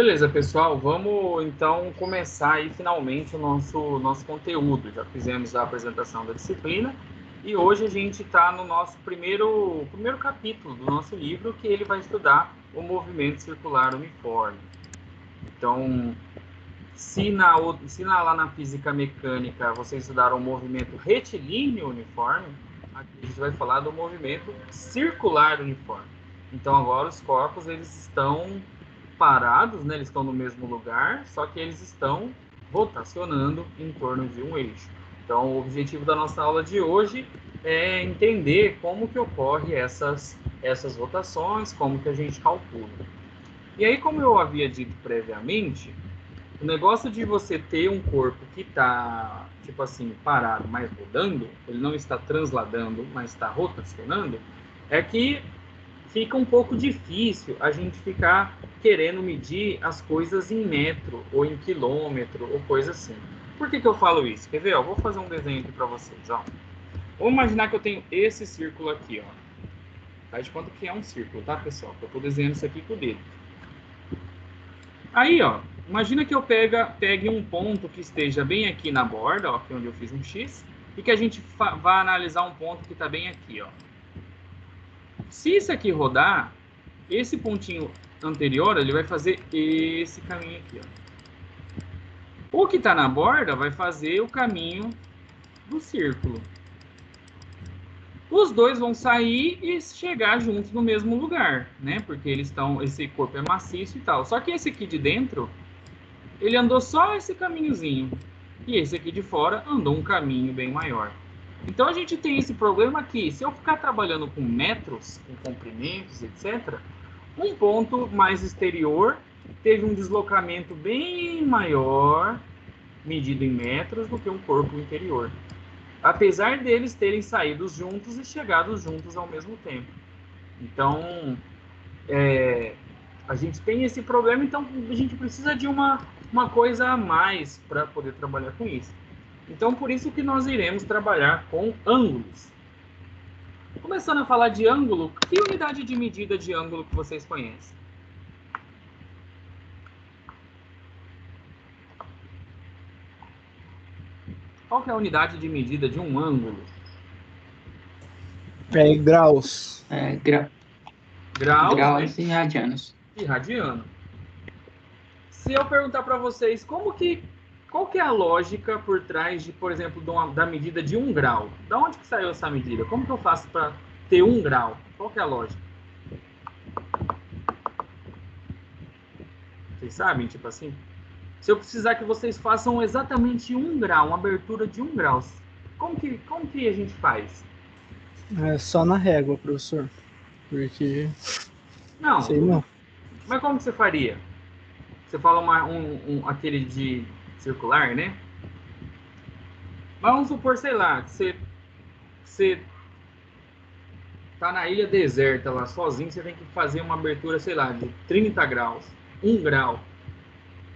Beleza, pessoal, vamos então começar aí finalmente o nosso conteúdo. Já fizemos a apresentação da disciplina e hoje a gente está no nosso primeiro capítulo do nosso livro, que ele vai estudar o movimento circular uniforme. Então, lá na física mecânica vocês estudaram o movimento retilíneo uniforme, aqui a gente vai falar do movimento circular uniforme. Então, agora os corpos eles estão parados, né? Eles estão no mesmo lugar, só que eles estão rotacionando em torno de um eixo. Então, o objetivo da nossa aula de hoje é entender como que ocorre essas rotações, como que a gente calcula. E aí, como eu havia dito previamente, o negócio de você ter um corpo que está, tipo assim, parado, mas rodando, ele não está transladando, mas está rotacionando, é que fica um pouco difícil a gente ficar querendo medir as coisas em metro, ou em quilômetro, ou coisa assim. Por que eu falo isso? Quer ver? Ó, vou fazer um desenho aqui para vocês. Ó. Vamos imaginar que eu tenho esse círculo aqui. Ó. Faz de conta que é um círculo, tá, pessoal? Eu estou desenhando isso aqui com o dedo. Aí, ó, imagina que eu pegue um ponto que esteja bem aqui na borda, ó, aqui onde eu fiz um X, e que a gente vá analisar um ponto que está bem aqui, ó. Se isso aqui rodar, esse pontinho anterior, ele vai fazer esse caminho aqui, ó. O que está na borda vai fazer o caminho do círculo. Os dois vão sair e chegar juntos no mesmo lugar, né? Porque eles estão, esse corpo é maciço e tal. Só que esse aqui de dentro, ele andou só esse caminhozinho. E esse aqui de fora andou um caminho bem maior. Então a gente tem esse problema aqui. Se eu ficar trabalhando com metros, com comprimentos, etc., um ponto mais exterior teve um deslocamento bem maior, medido em metros, do que um corpo interior. Apesar deles terem saído juntos e chegado juntos ao mesmo tempo. Então, a gente tem esse problema, então a gente precisa de uma coisa a mais para poder trabalhar com isso. Então, por isso que nós iremos trabalhar com ângulos. Começando a falar de ângulo, que unidade de medida de ângulo que vocês conhecem? Qual que é a unidade de medida de um ângulo? Graus. Graus, né? E radianos. E radiano. Se eu perguntar para vocês qual que é a lógica por trás de, por exemplo, da medida de 1 grau? Da onde que saiu essa medida? Como que eu faço para ter 1 grau? Qual que é a lógica? Vocês sabem, tipo assim? Se eu precisar que vocês façam exatamente 1 grau, uma abertura de 1 grau, como que a gente faz? É só na régua, professor. Porque... Não. Sei não. Mas como que você faria? Você fala aquele de circular, né? Mas vamos supor, sei lá, que você tá na ilha deserta lá, sozinho, você tem que fazer uma abertura, sei lá, de 30 graus, 1 grau.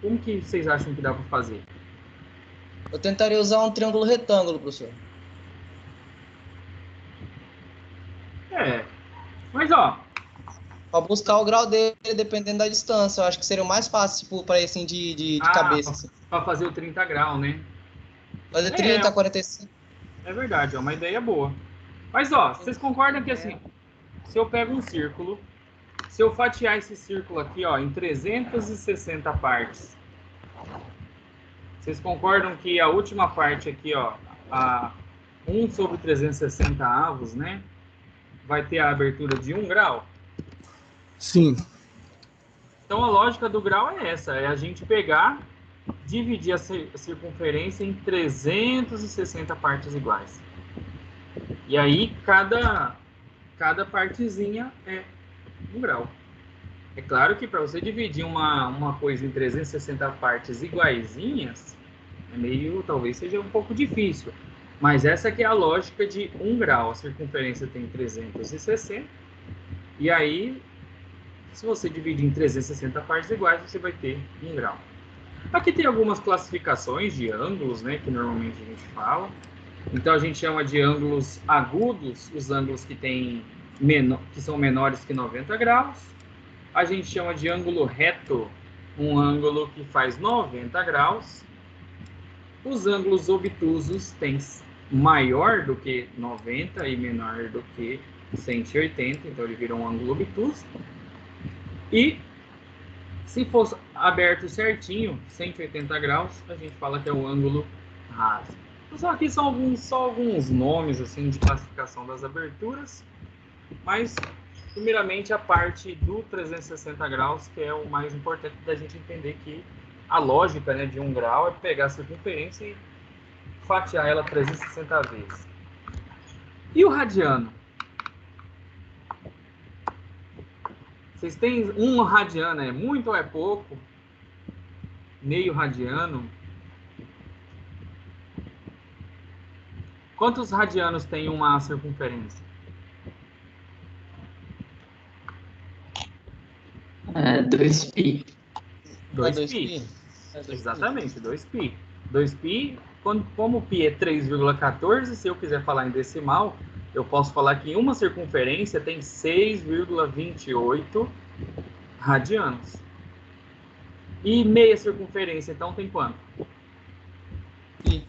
Como que vocês acham que dá para fazer? Eu tentaria usar um triângulo retângulo, professor. Mas ó... Para buscar o grau dele, dependendo da distância. Eu acho que seria o mais fácil, tipo, para assim, de cabeça. Assim. Para fazer o 30 graus, né? Fazer 30, 45. É verdade, é uma ideia boa. Mas ó, vocês concordam que assim, se eu pego um círculo, se eu fatiar esse círculo aqui, ó, em 360 partes, vocês concordam que a última parte aqui, ó, a 1 sobre 360 avos, né, vai ter a abertura de 1 grau? Sim. Então a lógica do grau é essa, é a gente pegar, dividir a circunferência em 360 partes iguais. E aí cada partezinha é 1 grau. É claro que para você dividir uma coisa em 360 partes iguaizinhas, talvez seja um pouco difícil. Mas essa aqui é a lógica de 1 grau. A circunferência tem 360. E aí, se você dividir em 360 partes iguais, você vai ter 1 grau. Aqui tem algumas classificações de ângulos, né, que normalmente a gente fala. Então a gente chama de ângulos agudos, os ângulos que são menores que 90 graus. A gente chama de ângulo reto um ângulo que faz 90 graus. Os ângulos obtusos têm maior do que 90 e menor do que 180, então ele vira um ângulo obtuso. E se fosse aberto certinho, 180 graus, a gente fala que é o ângulo raso. Então, aqui são só alguns nomes assim, de classificação das aberturas, mas primeiramente a parte do 360 graus, que é o mais importante da gente entender que a lógica, né, de 1 grau é pegar a circunferência e fatiar ela 360 vezes. E o radiano? Vocês têm 1 radiano, é muito ou é pouco? Meio radiano? Quantos radianos tem uma circunferência? 2π. 2π. Exatamente, 2π. 2π, como π é 3,14, se eu quiser falar em decimal, eu posso falar que uma circunferência tem 6,28 radianos. E meia circunferência, então, tem quanto? Π,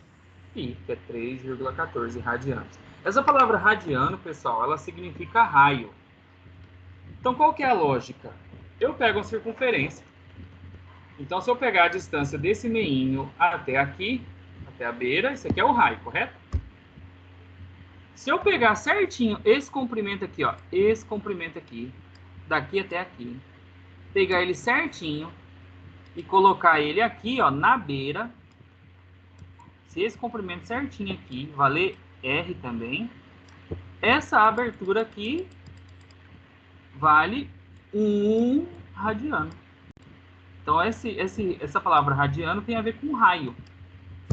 que é 3,14 radianos. Essa palavra radiano, pessoal, ela significa raio. Então, qual que é a lógica? Eu pego a circunferência. Então, se eu pegar a distância desse meinho até aqui, até a beira, isso aqui é o raio, correto? Se eu pegar certinho esse comprimento aqui, ó, esse comprimento aqui, daqui até aqui, pegar ele certinho e colocar ele aqui, ó, na beira, se esse comprimento certinho aqui valer R também, essa abertura aqui vale 1 radiano. Então, essa palavra radiano tem a ver com raio.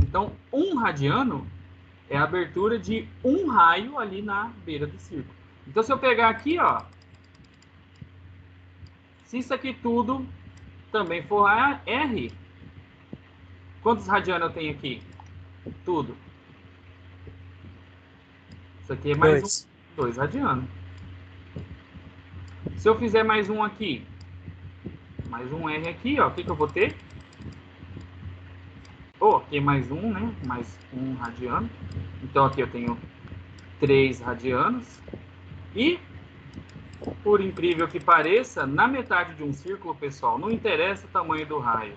Então, 1 radiano é a abertura de 1 raio ali na beira do círculo. Então, se eu pegar aqui, ó, se isso aqui tudo também for R, quantos radianos eu tenho aqui? Tudo. Isso aqui é mais 2 radianos. Se eu fizer mais um aqui, mais um R aqui, ó, o que eu vou ter? Aqui mais um, né? Mais 1 radiano. Então, aqui eu tenho 3 radianos. E, por incrível que pareça, na metade de um círculo, pessoal, não interessa o tamanho do raio.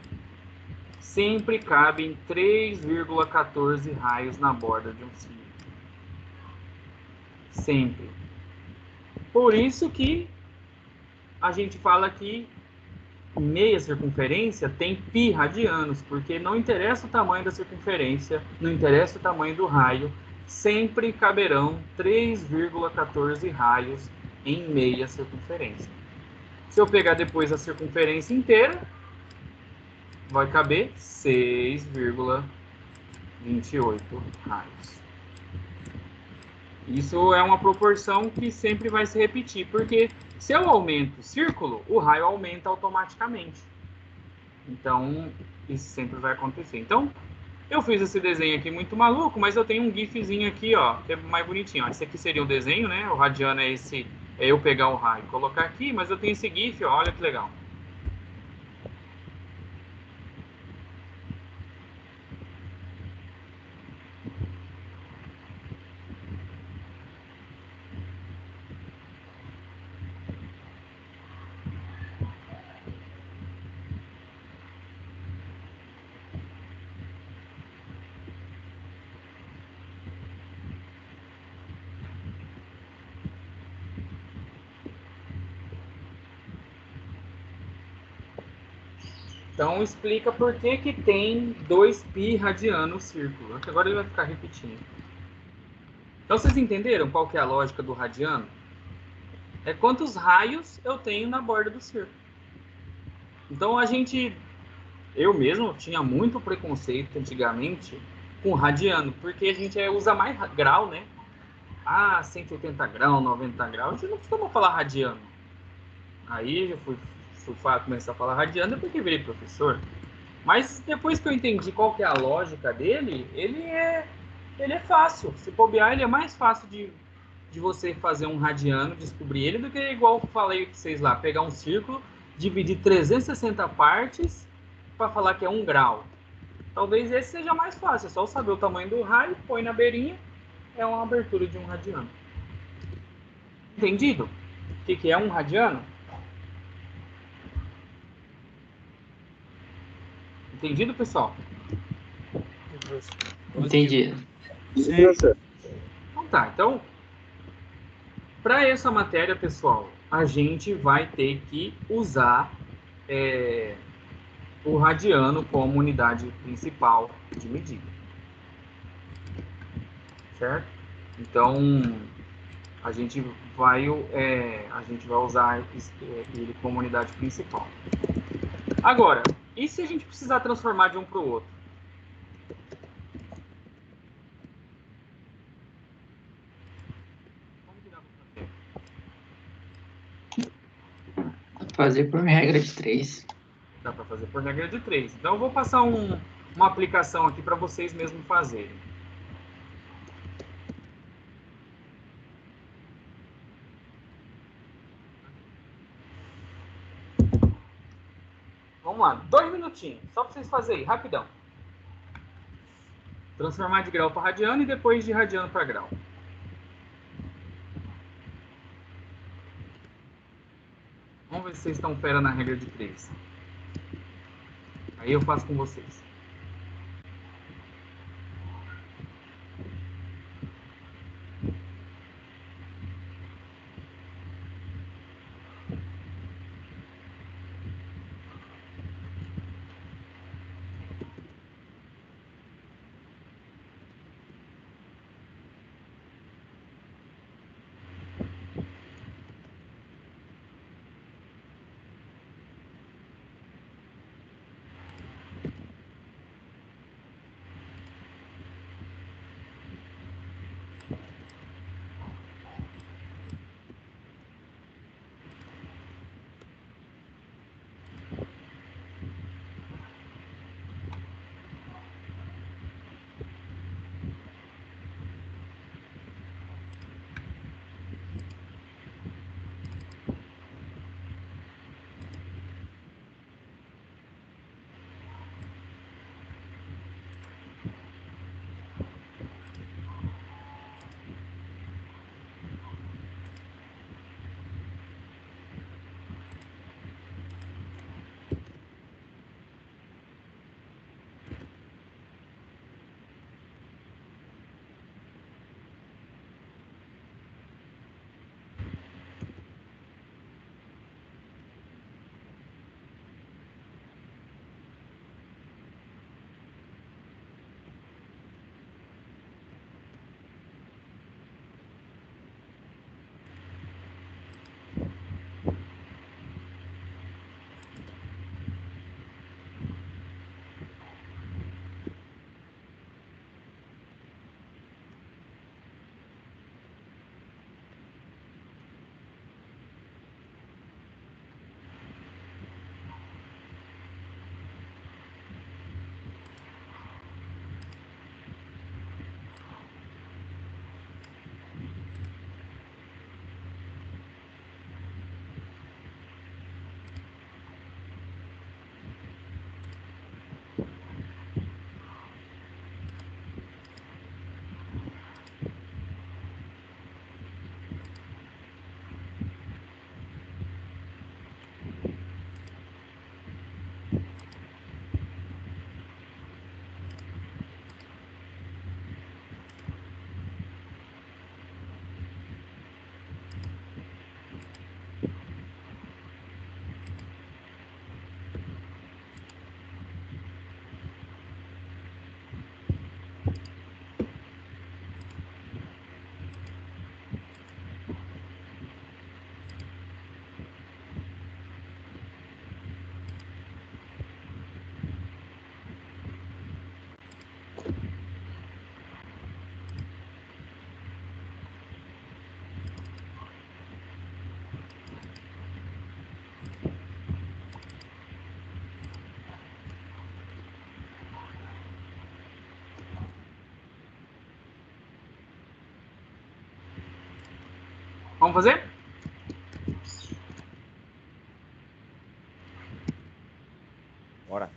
Sempre cabem 3,14 raios na borda de um círculo. Sempre. Por isso que a gente fala que meia circunferência tem π radianos, porque não interessa o tamanho da circunferência, não interessa o tamanho do raio, sempre caberão 3,14 raios em meia circunferência. Se eu pegar depois a circunferência inteira, vai caber 6,28 raios. Isso é uma proporção que sempre vai se repetir, porque se eu aumento o círculo, o raio aumenta automaticamente. Então, isso sempre vai acontecer. Então, eu fiz esse desenho aqui muito maluco, mas eu tenho um gifzinho aqui, ó, que é mais bonitinho. Ó. Esse aqui seria o desenho, né? O radiano é eu pegar o raio e colocar aqui, mas eu tenho esse gif, ó, olha que legal. Então, explica por que tem 2π radiano o círculo. Agora ele vai ficar repetindo. Então, vocês entenderam qual que é a lógica do radiano? É quantos raios eu tenho na borda do círculo. Então, eu mesmo tinha muito preconceito antigamente com radiano, porque a gente usa mais grau, né? 180 graus, 90 graus, a gente não costuma falar radiano. Aí eu fui começar a falar radiano porque virei professor. Mas depois que eu entendi qual que é a lógica dele, ele é fácil. Se bobear, ele é mais fácil de você fazer um radiano, descobrir ele, do que igual eu falei com vocês lá, pegar um círculo, dividir 360 partes para falar que é 1 grau? Talvez esse seja mais fácil, é só saber o tamanho do raio, põe na beirinha, é uma abertura de 1 radiano. Entendido? O que é 1 radiano? Entendido, pessoal? Entendi. Sim. Então tá, então, para essa matéria, pessoal, a gente vai ter que usar o radiano como unidade principal de medida. Certo? Então, a gente vai usar ele como unidade principal. Agora, e se a gente precisar transformar de um para o outro? Como que dá para fazer? Fazer por regra de 3. Dá para fazer por regra de 3. Então, eu vou passar uma aplicação aqui para vocês mesmos fazerem. Vamos lá, 2 minutinhos, só para vocês fazerem, rapidão. Transformar de grau para radiano e depois de radiano para grau. Vamos ver se vocês estão fera na regra de 3. Aí eu faço com vocês. Vamos fazer? Bora.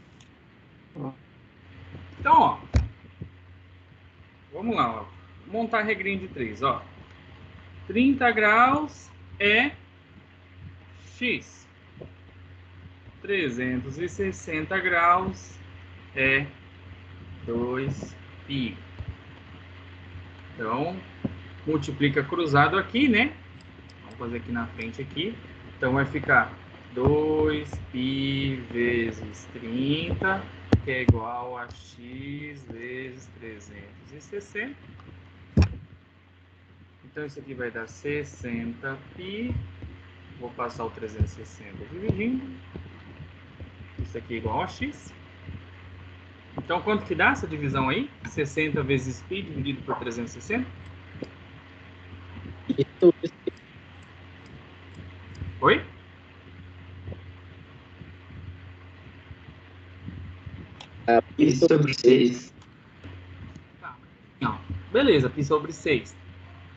Então, ó, vamos lá, ó. Montar a regrinha de 3, ó. 30 graus é x. 360 graus é 2π. Então, multiplica cruzado aqui, né? Vamos fazer aqui na frente aqui. Então, vai ficar 2π vezes 30, que é igual a x vezes 360. Então, isso aqui vai dar 60π. Vou passar o 360 dividindo. Isso aqui é igual a x. Então, quanto que dá essa divisão aí? 60 vezes π dividido por 360? Oi? Π sobre 6. Tá. Não. Beleza, π sobre 6.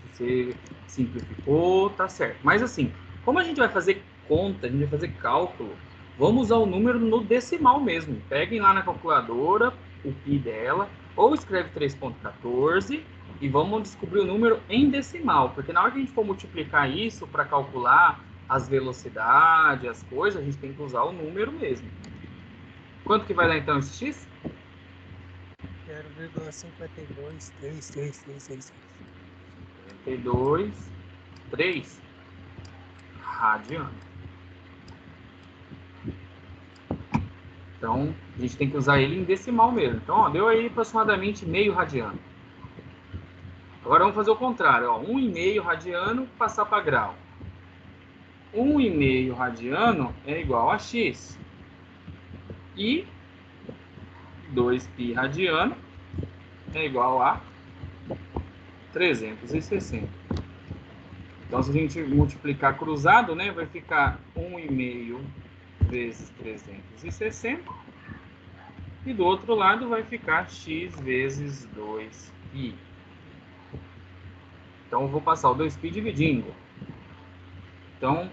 Você simplificou, tá certo. Mas assim, como a gente vai fazer conta, a gente vai fazer cálculo, vamos usar o número no decimal mesmo. Peguem lá na calculadora o π dela, ou escreve 3.14 e vamos descobrir o número em decimal, porque na hora que a gente for multiplicar isso para calcular as velocidades, as coisas, a gente tem que usar o número mesmo. Quanto que vai dar então esse x? 0,5233366. 52,3 radiano. Então, a gente tem que usar ele em decimal mesmo. Então, ó, deu aí aproximadamente meio radiano. Agora vamos fazer o contrário, ó, 1,5 radiano passar para grau. 1,5 radiano é igual a x. E 2π radiano é igual a 360. Então, se a gente multiplicar cruzado, né, vai ficar 1,5 vezes 360. E do outro lado vai ficar x vezes 2π. Então, eu vou passar o 2π dividindo. Então,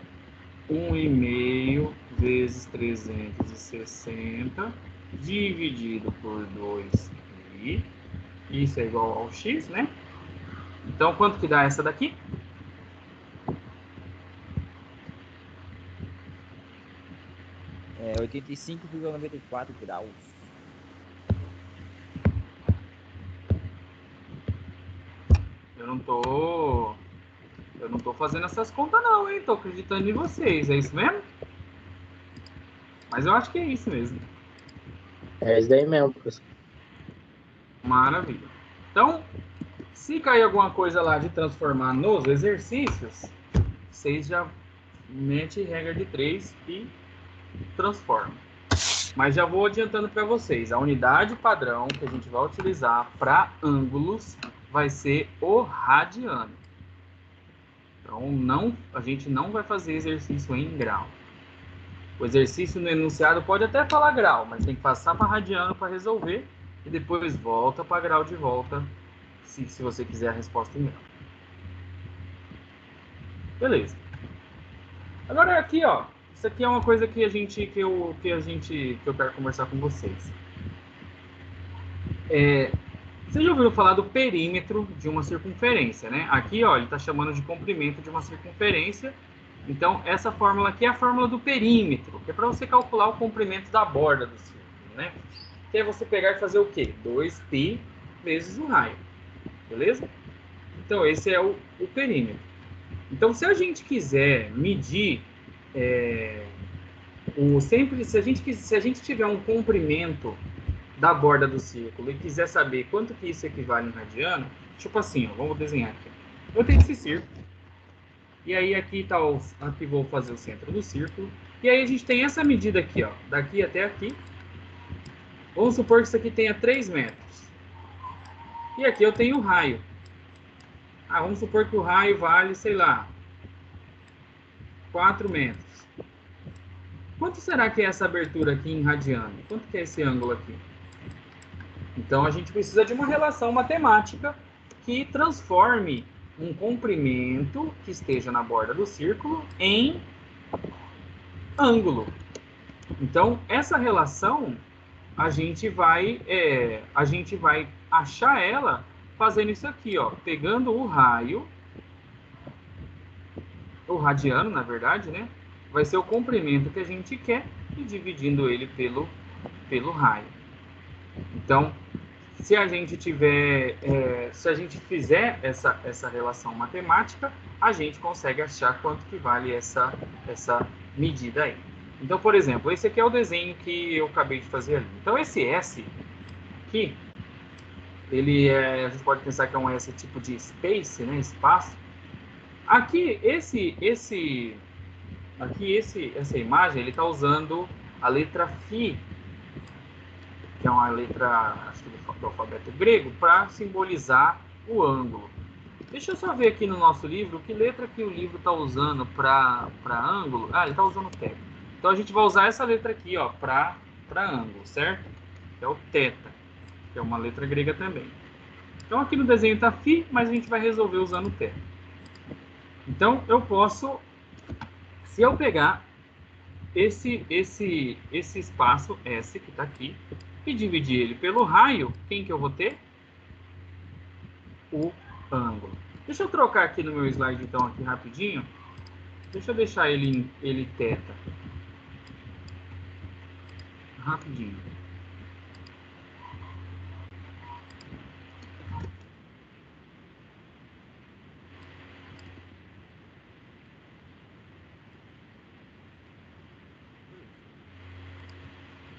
1,5 vezes 360 dividido por 2π. Isso é igual ao x, né? Então, quanto que dá essa daqui? É 85,94 graus. Eu não tô fazendo essas contas não, hein? Tô acreditando em vocês, é isso mesmo? Mas eu acho que é isso mesmo. É isso daí mesmo, professor. Maravilha. Então, se cair alguma coisa lá de transformar nos exercícios, vocês já metem regra de 3 e transformam. Mas já vou adiantando para vocês, a unidade padrão que a gente vai utilizar para ângulos vai ser o radiano. Então, a gente não vai fazer exercício em grau. O exercício no enunciado pode até falar grau, mas tem que passar para radiano para resolver e depois volta para grau de volta, se você quiser a resposta em grau. Beleza. Agora aqui, ó, isso aqui é uma coisa que eu quero conversar com vocês. Vocês já ouviram falar do perímetro de uma circunferência, né? Aqui, ó, ele está chamando de comprimento de uma circunferência. Então, essa fórmula aqui é a fórmula do perímetro, que é para você calcular o comprimento da borda do círculo, né? Que é você pegar e fazer o quê? 2π vezes o raio, beleza? Então, esse é o perímetro. Então, se a gente quiser medir, se a gente tiver um comprimento da borda do círculo e quiser saber quanto que isso equivale em radiano, tipo assim, ó, vamos desenhar aqui. Eu tenho esse círculo, e aí aqui vou fazer o centro do círculo, e aí a gente tem essa medida aqui, ó, daqui até aqui. Vamos supor que isso aqui tenha 3 metros. E aqui eu tenho o raio. Vamos supor que o raio vale, sei lá, 4 metros. Quanto será que é essa abertura aqui em radiano? Quanto que é esse ângulo aqui? Então, a gente precisa de uma relação matemática que transforme um comprimento que esteja na borda do círculo em ângulo. Então, essa relação a gente vai achar ela fazendo isso aqui, ó, pegando o raio, o radiano, na verdade, né? Vai ser o comprimento que a gente quer e dividindo ele pelo raio. Então, se a gente fizer essa relação matemática, a gente consegue achar quanto que vale essa medida aí. Então, por exemplo, esse aqui é o desenho que eu acabei de fazer ali. Então, esse S aqui, a gente pode pensar que é um S tipo de space, né, espaço. Aqui, essa imagem, ele está usando a letra Φ, que é uma letra, acho que do alfabeto grego, para simbolizar o ângulo. Deixa eu só ver aqui no nosso livro, que letra que o livro está usando para ângulo. Ah, ele está usando θ. Então, a gente vai usar essa letra aqui, ó, para ângulo, certo? Que é o θ, que é uma letra grega também. Então, aqui no desenho está Φ, mas a gente vai resolver usando θ. Então, eu posso, se eu pegar esse espaço S que está aqui e dividir ele pelo raio, quem que eu vou ter? O ângulo. Deixa eu trocar aqui no meu slide, então, aqui rapidinho. Deixa eu deixar ele θ. Rapidinho.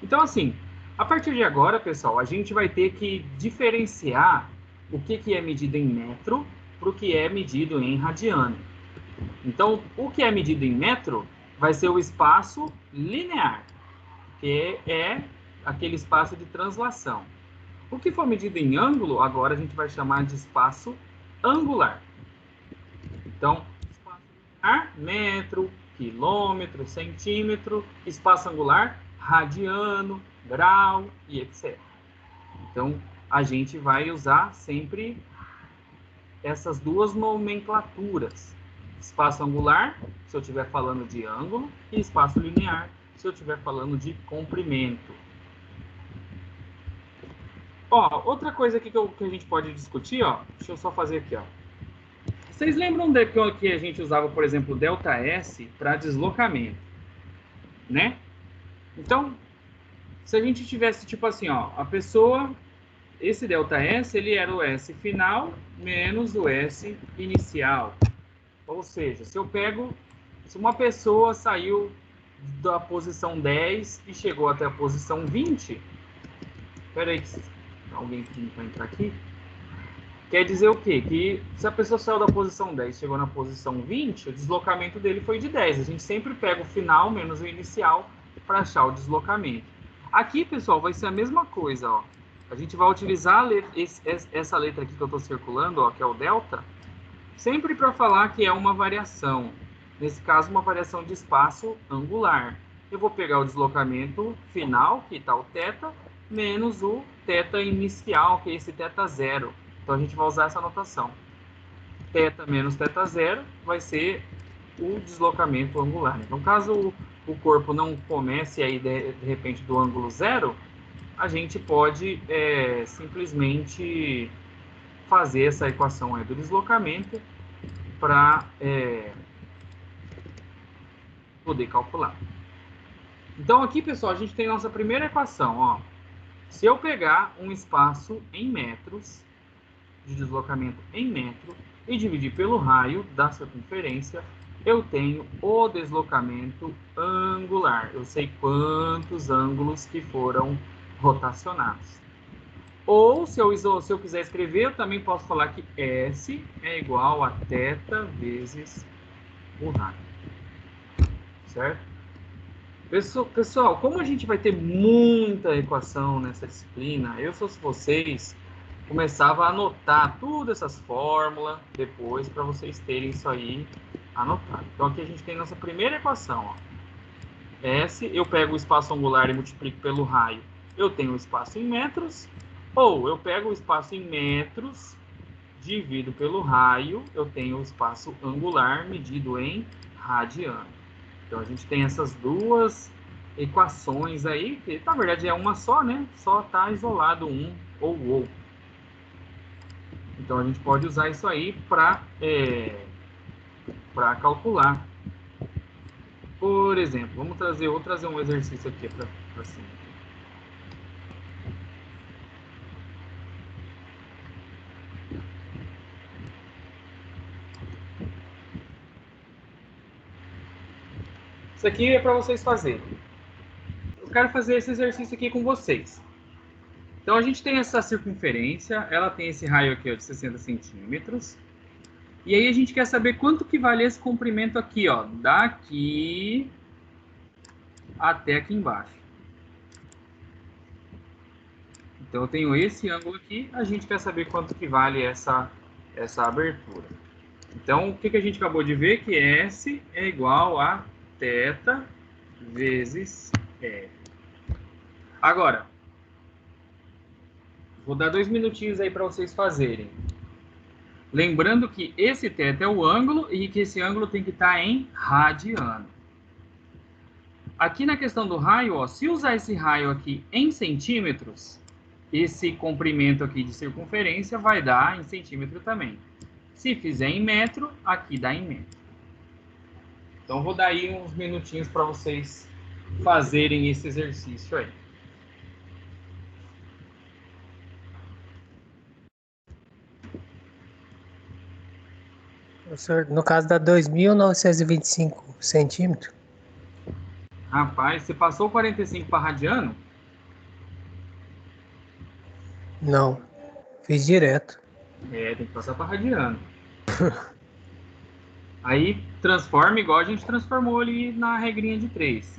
Então, assim, a partir de agora, pessoal, a gente vai ter que diferenciar o que é medido em metro para o que é medido em radiano. Então, o que é medido em metro vai ser o espaço linear, que é aquele espaço de translação. O que for medido em ângulo, agora a gente vai chamar de espaço angular. Então, espaço linear, metro, quilômetro, centímetro, espaço angular, radiano, grau e etc. Então, a gente vai usar sempre essas duas nomenclaturas. Espaço angular, se eu estiver falando de ângulo, e espaço linear, se eu estiver falando de comprimento. Ó, outra coisa aqui que a gente pode discutir, ó, deixa eu só fazer aqui, ó. Vocês lembram que a gente usava, por exemplo, ΔS para deslocamento, né? Então, se a gente tivesse, tipo assim, ó, a pessoa, esse ΔS, ele era o S final menos o S inicial. Ou seja, se uma pessoa saiu da posição 10 e chegou até a posição 20, espera aí, alguém vai entrar aqui. Quer dizer o quê? Que se a pessoa saiu da posição 10 e chegou na posição 20, o deslocamento dele foi de 10. A gente sempre pega o final menos o inicial para achar o deslocamento. Aqui, pessoal, vai ser a mesma coisa, ó. A gente vai utilizar essa letra aqui que eu estou circulando, ó, que é o delta, sempre para falar que é uma variação. Nesse caso, uma variação de espaço angular. Eu vou pegar o deslocamento final, que está o θ, menos o θ inicial, que é esse θ0. Então, a gente vai usar essa notação. θ menos θ0 vai ser o deslocamento angular. Então, caso o corpo não comece aí de repente do ângulo 0, a gente pode simplesmente fazer essa equação aí do deslocamento para poder calcular. Então, aqui, pessoal, a gente tem nossa primeira equação, ó. Se eu pegar um espaço em metros, de deslocamento em metro, e dividir pelo raio da circunferência, eu tenho o deslocamento angular. Eu sei quantos ângulos que foram rotacionados. Ou, se eu quiser escrever, eu também posso falar que S é igual a θ vezes o raio. Certo? Pessoal, como a gente vai ter muita equação nessa disciplina, eu, se fosse vocês, começava a anotar todas essas fórmulas depois para vocês terem isso aí anotado. Então, aqui a gente tem nossa primeira equação, ó. S, eu pego o espaço angular e multiplico pelo raio, eu tenho o espaço em metros. Ou eu pego o espaço em metros, divido pelo raio, eu tenho o espaço angular medido em radiano. Então, a gente tem essas duas equações aí, que na verdade é uma só, né? Só está isolado um ou outro. Então a gente pode usar isso aí para calcular. Por exemplo, vou trazer um exercício aqui para cima. Isso aqui é para vocês fazerem. Eu quero fazer esse exercício aqui com vocês. Então a gente tem essa circunferência, ela tem esse raio aqui ó, de 60 centímetros. E aí a gente quer saber quanto que vale esse comprimento aqui, ó, daqui até aqui embaixo. Então eu tenho esse ângulo aqui, a gente quer saber quanto que vale essa abertura. Então o que a gente acabou de ver? Que S é igual a θ vezes F. Agora, vou dar 2 minutinhos aí para vocês fazerem. Lembrando que esse θ é o ângulo e que esse ângulo tem que estar em radiano. Aqui na questão do raio, ó, se usar esse raio aqui em centímetros, esse comprimento aqui de circunferência vai dar em centímetro também. Se fizer em metro, aqui dá em metro. Então vou dar aí uns minutinhos para vocês fazerem esse exercício aí. Professor, no caso dá 2.925 centímetros. Rapaz, você passou 45 para radiano? Não, fiz direto. É, tem que passar para radiano. Aí transforma igual a gente transformou ali na regrinha de 3.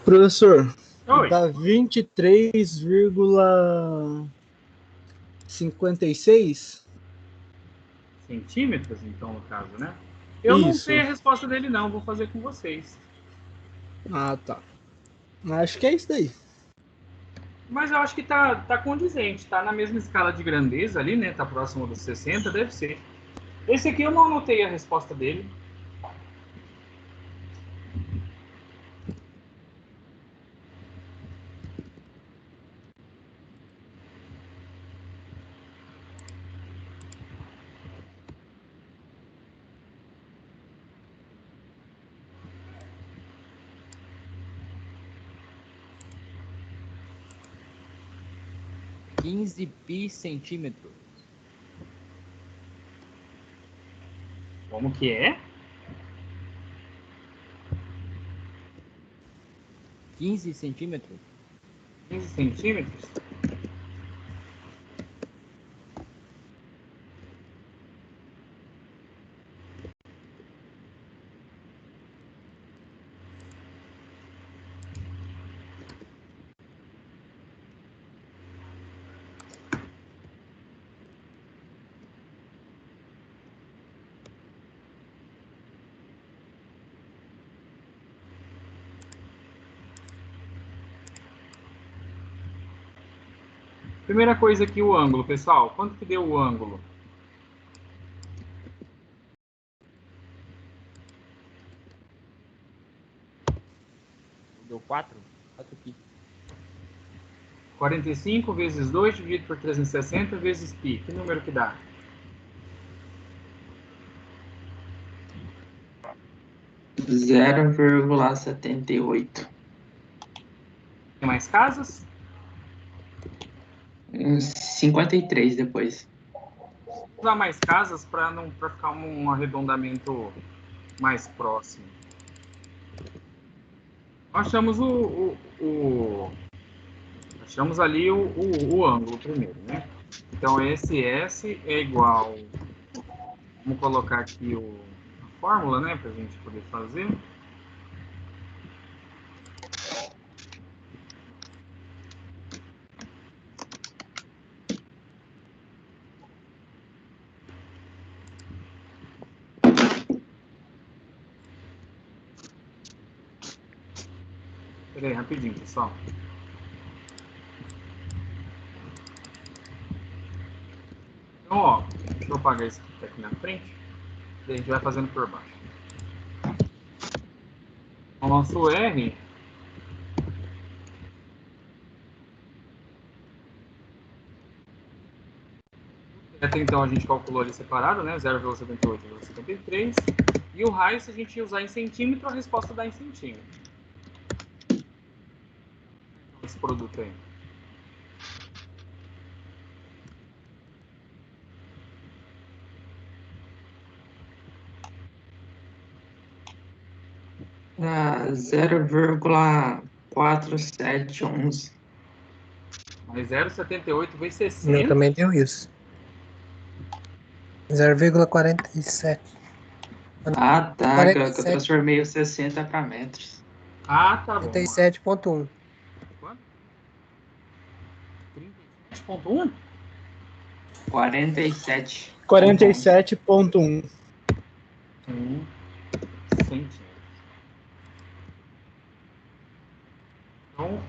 Professor, Oi. dá 23,56? Centímetros, então, no caso, né? Eu não Isso. sei a resposta dele, não. Vou fazer com vocês. Ah, tá. Acho que é isso daí. Mas eu acho que tá condizente. Tá na mesma escala de grandeza ali, né? Tá próximo dos 60, deve ser. Esse aqui eu não anotei a resposta dele. pi centímetros. Como que é? 15 centímetros. 15 centímetros? Primeira coisa aqui, o ângulo, pessoal. Quanto que deu o ângulo? Deu 4? 4 pi. 45 vezes 2 dividido por 360 vezes π. Que número que dá? Zero vírgula 78. Tem mais casas? 53 depois. Vou usar mais casas para ficar um arredondamento mais próximo. Nós achamos achamos ali o ângulo primeiro, né? Então, esse S é igual... Vamos colocar aqui a fórmula, né? Para a gente poder fazer. Espera aí, rapidinho, pessoal. Então, ó, deixa eu apagar isso que tá aqui na frente. Daí a gente vai fazendo por baixo. O nosso R até então a gente calculou ali separado, né? 0,78 e 73. E o raio, se a gente usar em centímetro, a resposta dá em centímetro. Esse produto aí. Dá 0,4711. Mas 0,78 vezes Meu 60. também deu isso. 0,47. Ah, tá. Que eu 47. transformei o 60 para metros. Ah, tá bom. 37,1. Quanto? 37,1? 47. 47,1. Centímetros. Então,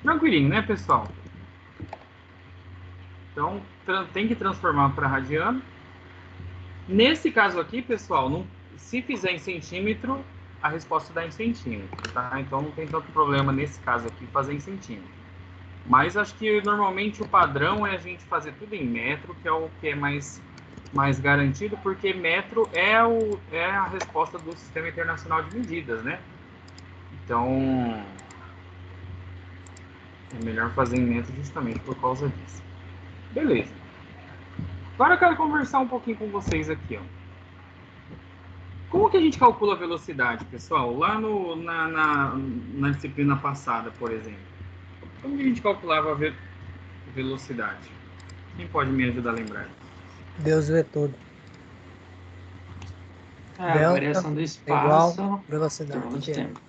tranquilinho, né, pessoal? Então, tem que transformar para radiano. Nesse caso aqui, pessoal, se fizer em centímetro, a resposta dá em centímetro, tá? Então, não tem tanto problema nesse caso aqui fazer em centímetro. Mas acho que normalmente o padrão é a gente fazer tudo em metro, que é o que é mais garantido, porque metro é a resposta do Sistema Internacional de Medidas, né? Então, é melhor fazer em metro justamente por causa disso. Beleza. Agora eu quero conversar um pouquinho com vocês aqui, ó. Como que a gente calcula a velocidade, pessoal? Lá na disciplina passada, por exemplo. Como que a gente calculava a velocidade? Quem pode me ajudar a lembrar? Deus vê tudo. A Delta variação do igual espaço velocidade. torno de tempo.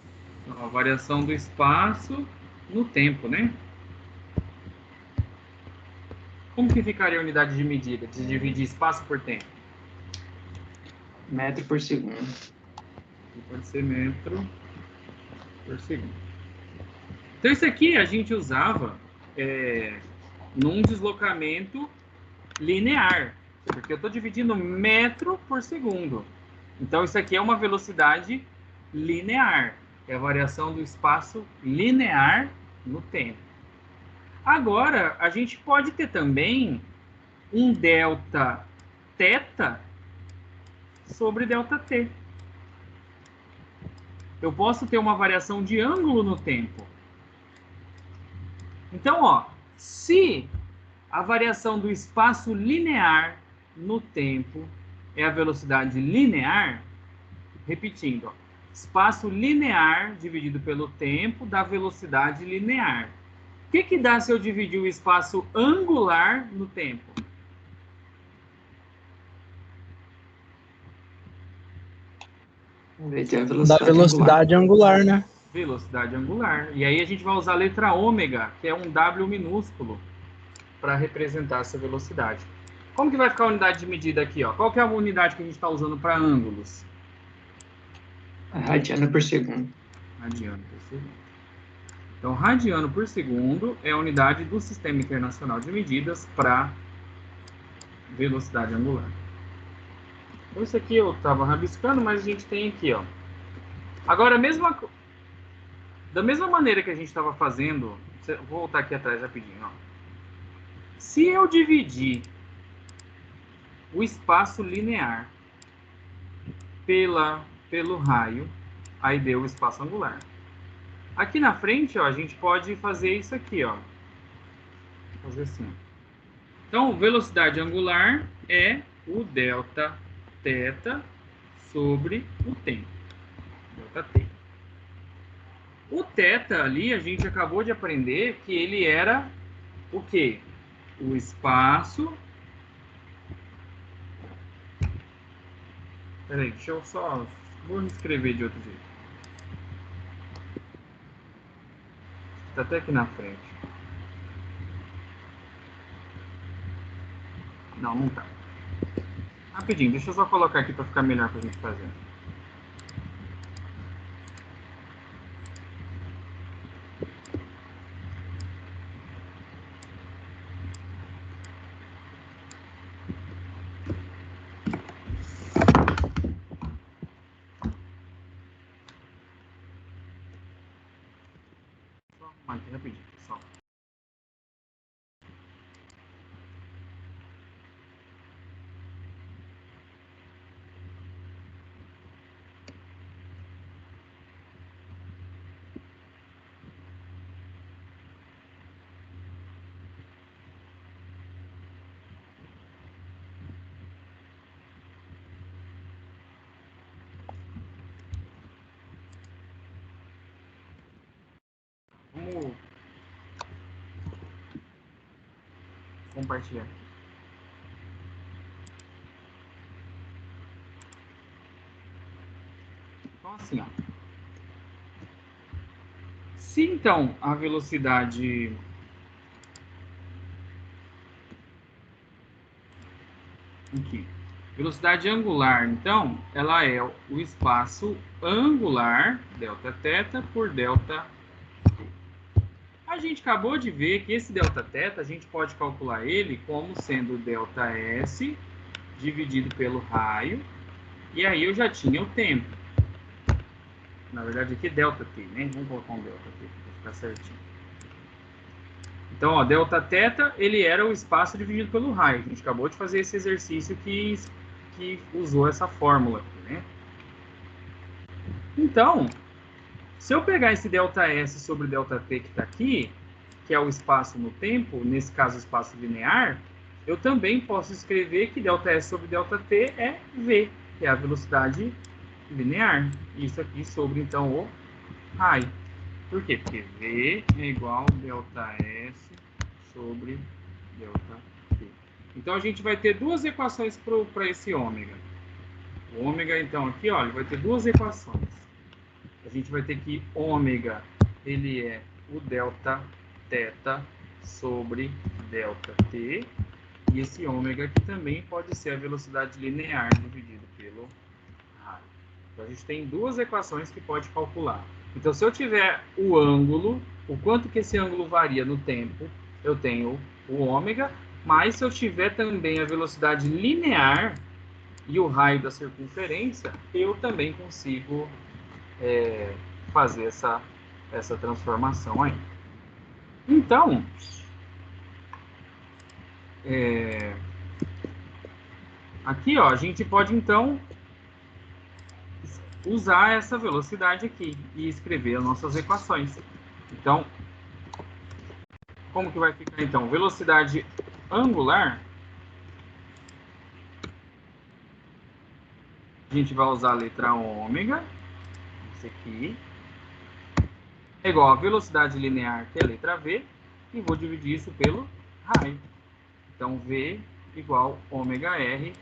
A variação do espaço no tempo, né? Como que ficaria a unidade de medida? Se dividir espaço por tempo? Metro por segundo. Pode ser metro por segundo. Então, isso aqui a gente usava num deslocamento linear, porque eu estou dividindo metro por segundo. Então, isso aqui é uma velocidade linear, é a variação do espaço linear no tempo. Agora, a gente pode ter também um delta θ sobre delta t. Eu posso ter uma variação de ângulo no tempo. Então, ó, se a variação do espaço linear no tempo é a velocidade linear, repetindo, ó, espaço linear dividido pelo tempo dá velocidade linear. O que dá se eu dividir o espaço angular no tempo? Da velocidade angular, né? Velocidade angular. E aí a gente vai usar a letra ômega, que é um W minúsculo, para representar essa velocidade. Como que vai ficar a unidade de medida aqui, ó? Qual que é a unidade que a gente está usando para ângulos? Radiano por segundo. Radiano por segundo. Então, radiano por segundo é a unidade do Sistema Internacional de Medidas para velocidade angular. Então, isso aqui eu estava rabiscando, mas a gente tem aqui, ó. Agora, Da mesma maneira que a gente estava fazendo, vou voltar aqui atrás rapidinho, ó. Se eu dividir o espaço linear pelo raio, aí deu o espaço angular. Aqui na frente, ó, a gente pode fazer isso aqui, ó. Fazer assim. Então, velocidade angular é o delta θ sobre o tempo. Delta t. O θ ali, a gente acabou de aprender que ele era o quê? O espaço... Peraí, deixa eu só... Vou escrever de outro jeito. Está até aqui na frente. Não, não tá. Rapidinho, deixa eu só colocar aqui para ficar melhor para a gente fazer. Só arrumar aqui rapidinho, pessoal. Vamos compartilhar. Então, assim, ó. Se, então, a velocidade... Aqui. Velocidade angular, então, ela é o espaço angular, delta θ, por delta t. A gente acabou de ver que esse delta θ, a gente pode calcular ele como sendo delta S dividido pelo raio, e aí eu já tinha o tempo. Na verdade, aqui é delta t, né? Vamos colocar um delta t para ficar certinho. Então, ó, delta θ, ele era o espaço dividido pelo raio. A gente acabou de fazer esse exercício que usou essa fórmula aqui, né? Então, se eu pegar esse delta S sobre delta t que está aqui, que é o espaço no tempo, nesse caso o espaço linear, eu também posso escrever que delta S sobre delta t é v, que é a velocidade linear. Isso aqui sobre, então, o raio. Por quê? Porque v é igual a delta S sobre delta t. Então, a gente vai ter duas equações para esse ômega. O ômega, então, aqui, ó, ele vai ter duas equações. A gente vai ter que ômega, ele é o delta θ sobre delta t. E esse ômega aqui também pode ser a velocidade linear dividido pelo raio. Então, a gente tem duas equações que pode calcular. Então, se eu tiver o ângulo, o quanto que esse ângulo varia no tempo, eu tenho o ômega, mas se eu tiver também a velocidade linear e o raio da circunferência, eu também consigo fazer essa transformação aí. Então, aqui, ó, a gente pode, então, usar essa velocidade aqui e escrever as nossas equações. Então, como que vai ficar, então? Velocidade angular, a gente vai usar a letra ômega, isso aqui, é igual a velocidade linear, que é a letra v, e vou dividir isso pelo raio. Então, v igual ômega r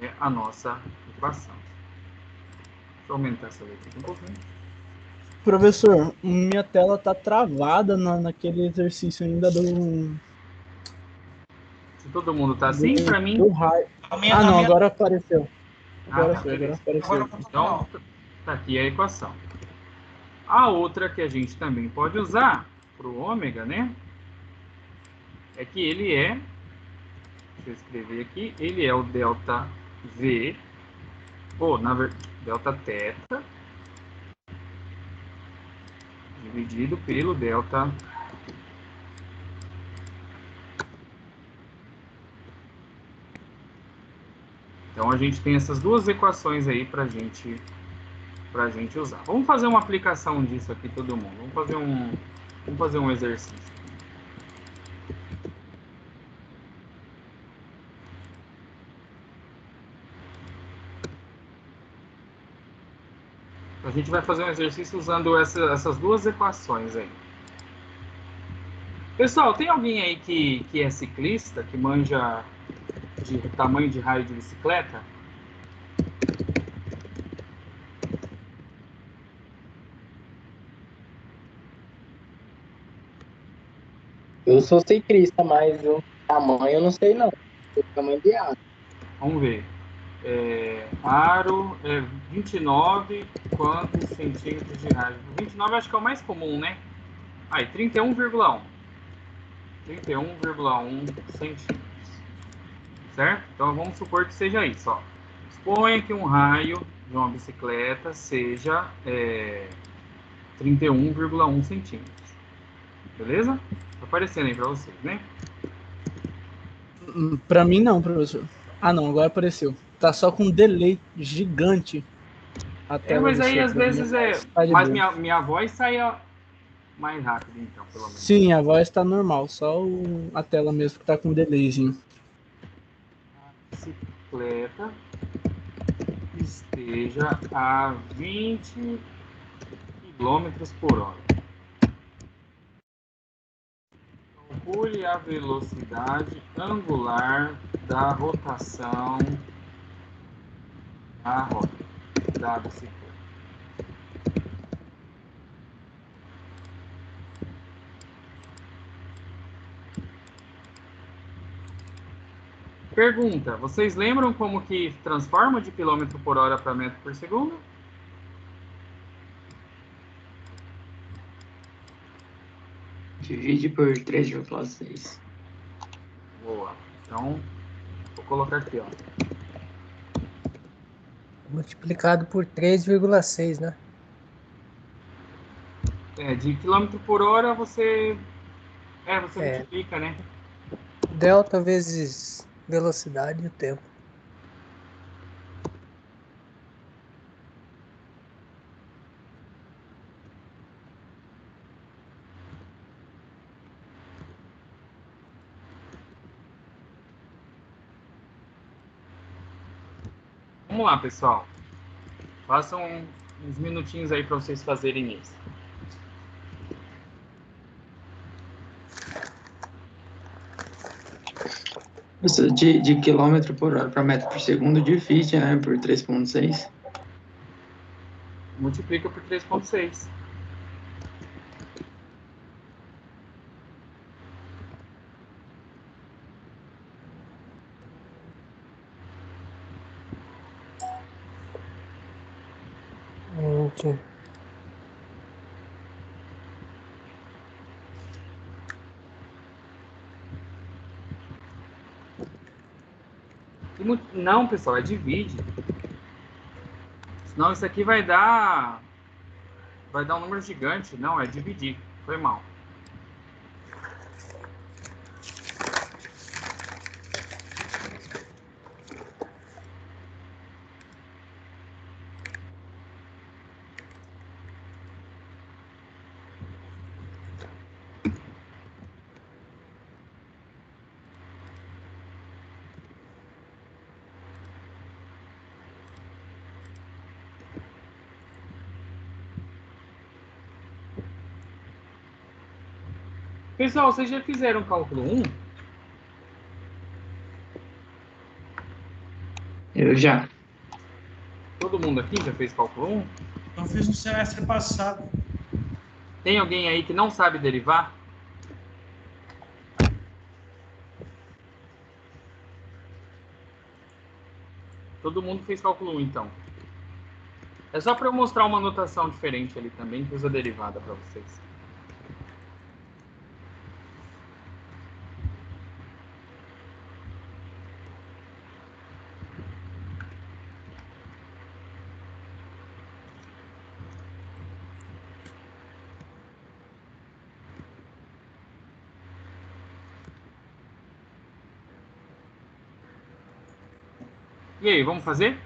é a nossa equação. Deixa eu aumentar essa letra aqui um pouquinho. Professor, minha tela tá travada naquele exercício ainda do... Se todo mundo tá assim, para mim... Do raio. Não, agora apareceu. Agora foi, agora apareceu. Então, tá aqui a equação. A outra que a gente também pode usar para o ômega, né? É que ele é... Deixa eu escrever aqui. Ele é o delta v, ou na verdade, delta θ dividido pelo delta Então a gente tem essas duas equações aí para gente usar. Vamos fazer uma aplicação disso aqui, todo mundo. Vamos fazer um exercício. A gente vai fazer um exercício usando essas duas equações aí. Pessoal, tem alguém aí que é ciclista, que manja de tamanho de raio de bicicleta? Eu sou ciclista, mas o tamanho eu não sei não. O tamanho de aro. Vamos ver. Aro é 29, quantos centímetros de raio? 29 acho que é o mais comum, né? Aí, 31,1. 31,1 centímetros. Certo? Então vamos supor que seja isso. Ó. Suponha que um raio de uma bicicleta seja 31,1 centímetros. Beleza? Tá aparecendo aí para vocês, né? Pra mim não, professor. Ah não, agora apareceu. Tá só com um delay gigante. A tela Mas do aí seu às programa, vezes tá de Mas boa. minha voz sai mais rápido, então, pelo menos. Sim, a voz tá normal, só a tela mesmo que tá com delayzinho. Bicicleta esteja a 20 quilômetros por hora. Calcule a velocidade angular da rotação da roda da bicicleta. Pergunta: vocês lembram como que transforma de quilômetro por hora para metro por segundo? Divide por 3,6. Boa. Então, vou colocar aqui, ó. Multiplicado por 3,6, né? De quilômetro por hora você É. multiplica, né? Delta vezes velocidade e o tempo. Vamos lá, pessoal. Façam uns minutinhos aí para vocês fazerem isso. Isso de quilômetro por hora para metro por segundo divide, né, por 3,6. Multiplica por 3,6. Gente, Não, pessoal, é divide. Senão isso aqui vai dar um número gigante. Não, é dividir. Foi mal. Pessoal, vocês já fizeram cálculo 1? Eu já. Todo mundo aqui já fez cálculo 1? Eu fiz no semestre passado. Tem alguém aí que não sabe derivar? Todo mundo fez cálculo 1, então. É só para eu mostrar uma notação diferente ali também, que usa derivada para vocês. E aí, vamos fazer?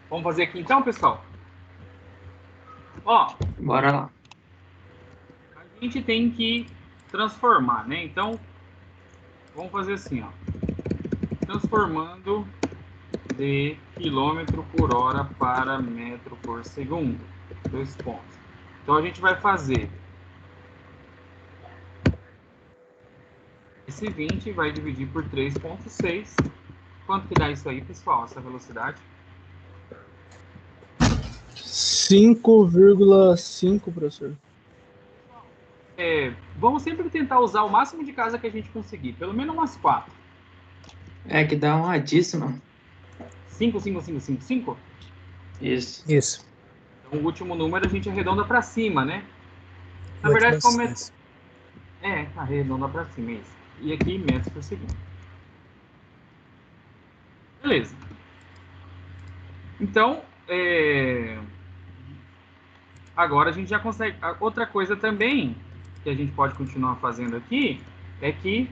Vamos fazer aqui então, pessoal? Ó, Bora lá. a gente tem que transformar, né? Então, vamos fazer assim, ó. Transformando de quilômetro por hora para metro por segundo. 2 pontos. Então, a gente vai fazer esse 20 vai dividir por 3,6. Quanto que dá isso aí, pessoal? Essa velocidade? 5,5, professor. Vamos sempre tentar usar o máximo de casa que a gente conseguir. Pelo menos umas 4. É que dá uma dízima. 5, 5, 5, 5, 5? Isso. Isso. Então, o último número a gente arredonda para cima, né? Na Muito verdade, como bastante. arredonda para cima, isso. E aqui, metros por segundo. Beleza. Então, agora a gente já consegue... Outra coisa também que a gente pode continuar fazendo aqui é que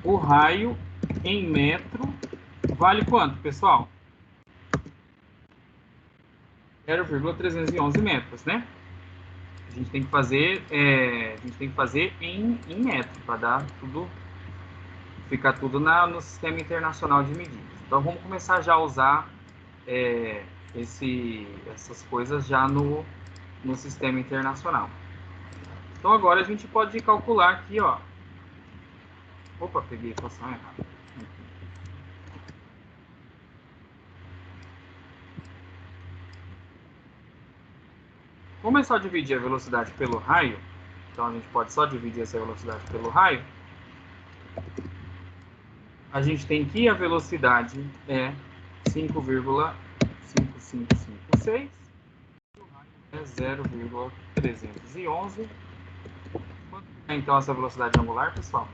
o raio em metro vale quanto, pessoal? 0,311 metros, né? A gente tem que fazer, em metro para dar tudo, ficar tudo no sistema internacional de medidas. Então vamos começar já a usar essas coisas já no sistema internacional. Então agora a gente pode calcular aqui, ó. Opa, peguei a equação errada. Como é só dividir a velocidade pelo raio, então a gente pode só dividir essa velocidade pelo raio, a gente tem que a velocidade é 5,5556 e o raio é 0,311. Quanto é então essa velocidade angular, pessoal?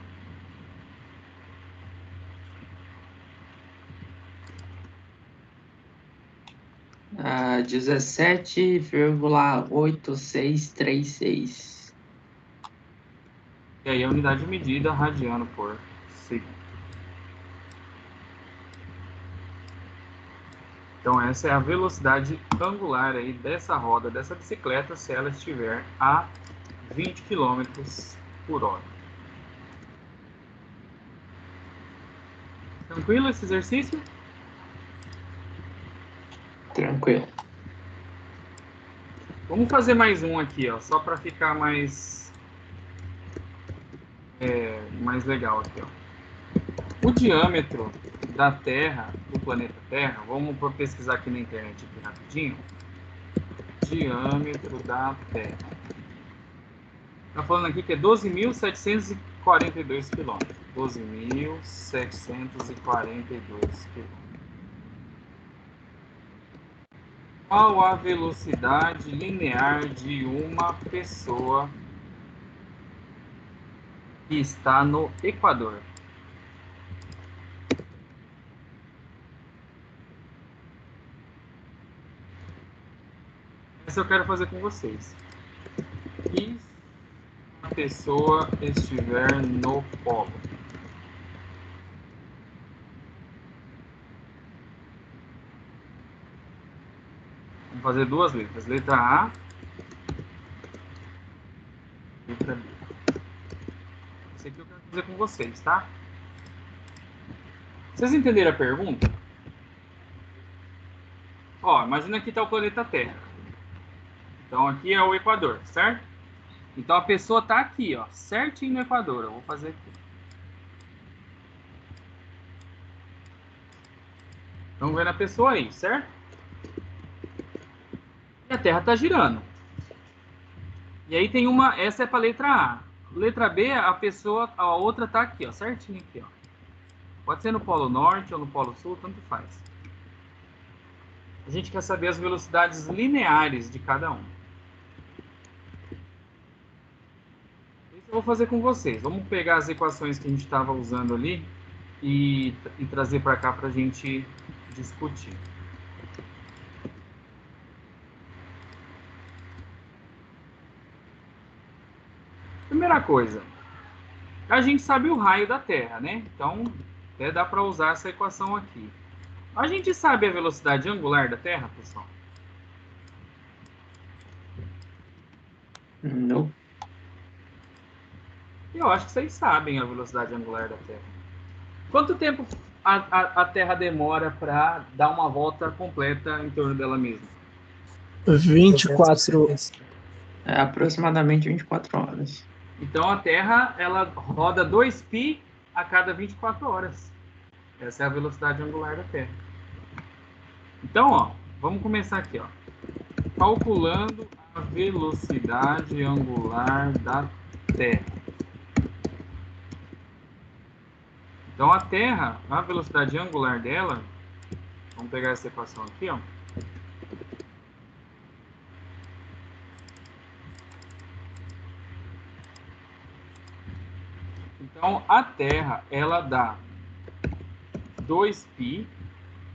Ah, 17,8636. E aí a unidade de medida radiano por segundo. Então essa é a velocidade angular aí dessa roda, dessa bicicleta, se ela estiver a 20 km por hora. Tranquilo esse exercício? Tranquilo. Vamos fazer mais um aqui, ó, só para ficar mais legal aqui, ó. O diâmetro da Terra, do planeta Terra, vamos pesquisar aqui na internet aqui rapidinho. Diâmetro da Terra. Está falando aqui que é 12.742 quilômetros. 12.742 quilômetros. Qual a velocidade linear de uma pessoa que está no Equador? Essa eu quero fazer com vocês. E se a pessoa estiver no polo? fazer duas letras. Letra A. Letra B. Isso aqui eu quero fazer com vocês, tá? Vocês entenderam a pergunta? Ó, imagina que está o planeta Terra. Então aqui é o Equador, certo? Então a pessoa está aqui, ó, certinho no Equador. Eu vou fazer aqui. Estão vendo a pessoa aí, certo? E a Terra está girando. E aí tem uma, essa é para a letra A. Letra B, a pessoa, a outra está aqui, ó, certinho aqui, ó. Pode ser no Polo Norte ou no Polo Sul, tanto faz. A gente quer saber as velocidades lineares de cada um. Isso eu vou fazer com vocês. Vamos pegar as equações que a gente estava usando ali e trazer para cá para a gente discutir. Primeira coisa, a gente sabe o raio da Terra, né? Então, até dá para usar essa equação aqui. A gente sabe a velocidade angular da Terra, pessoal? Não. Eu acho que vocês sabem a velocidade angular da Terra. Quanto tempo a Terra demora para dar uma volta completa em torno dela mesma? 24. É aproximadamente 24 horas. Então a Terra ela roda 2π a cada 24 horas. Essa é a velocidade angular da Terra. Então, ó, vamos começar aqui, ó. Calculando a velocidade angular da Terra. Então a Terra, a velocidade angular dela, vamos pegar essa equação aqui, ó. Então a Terra, ela dá 2π,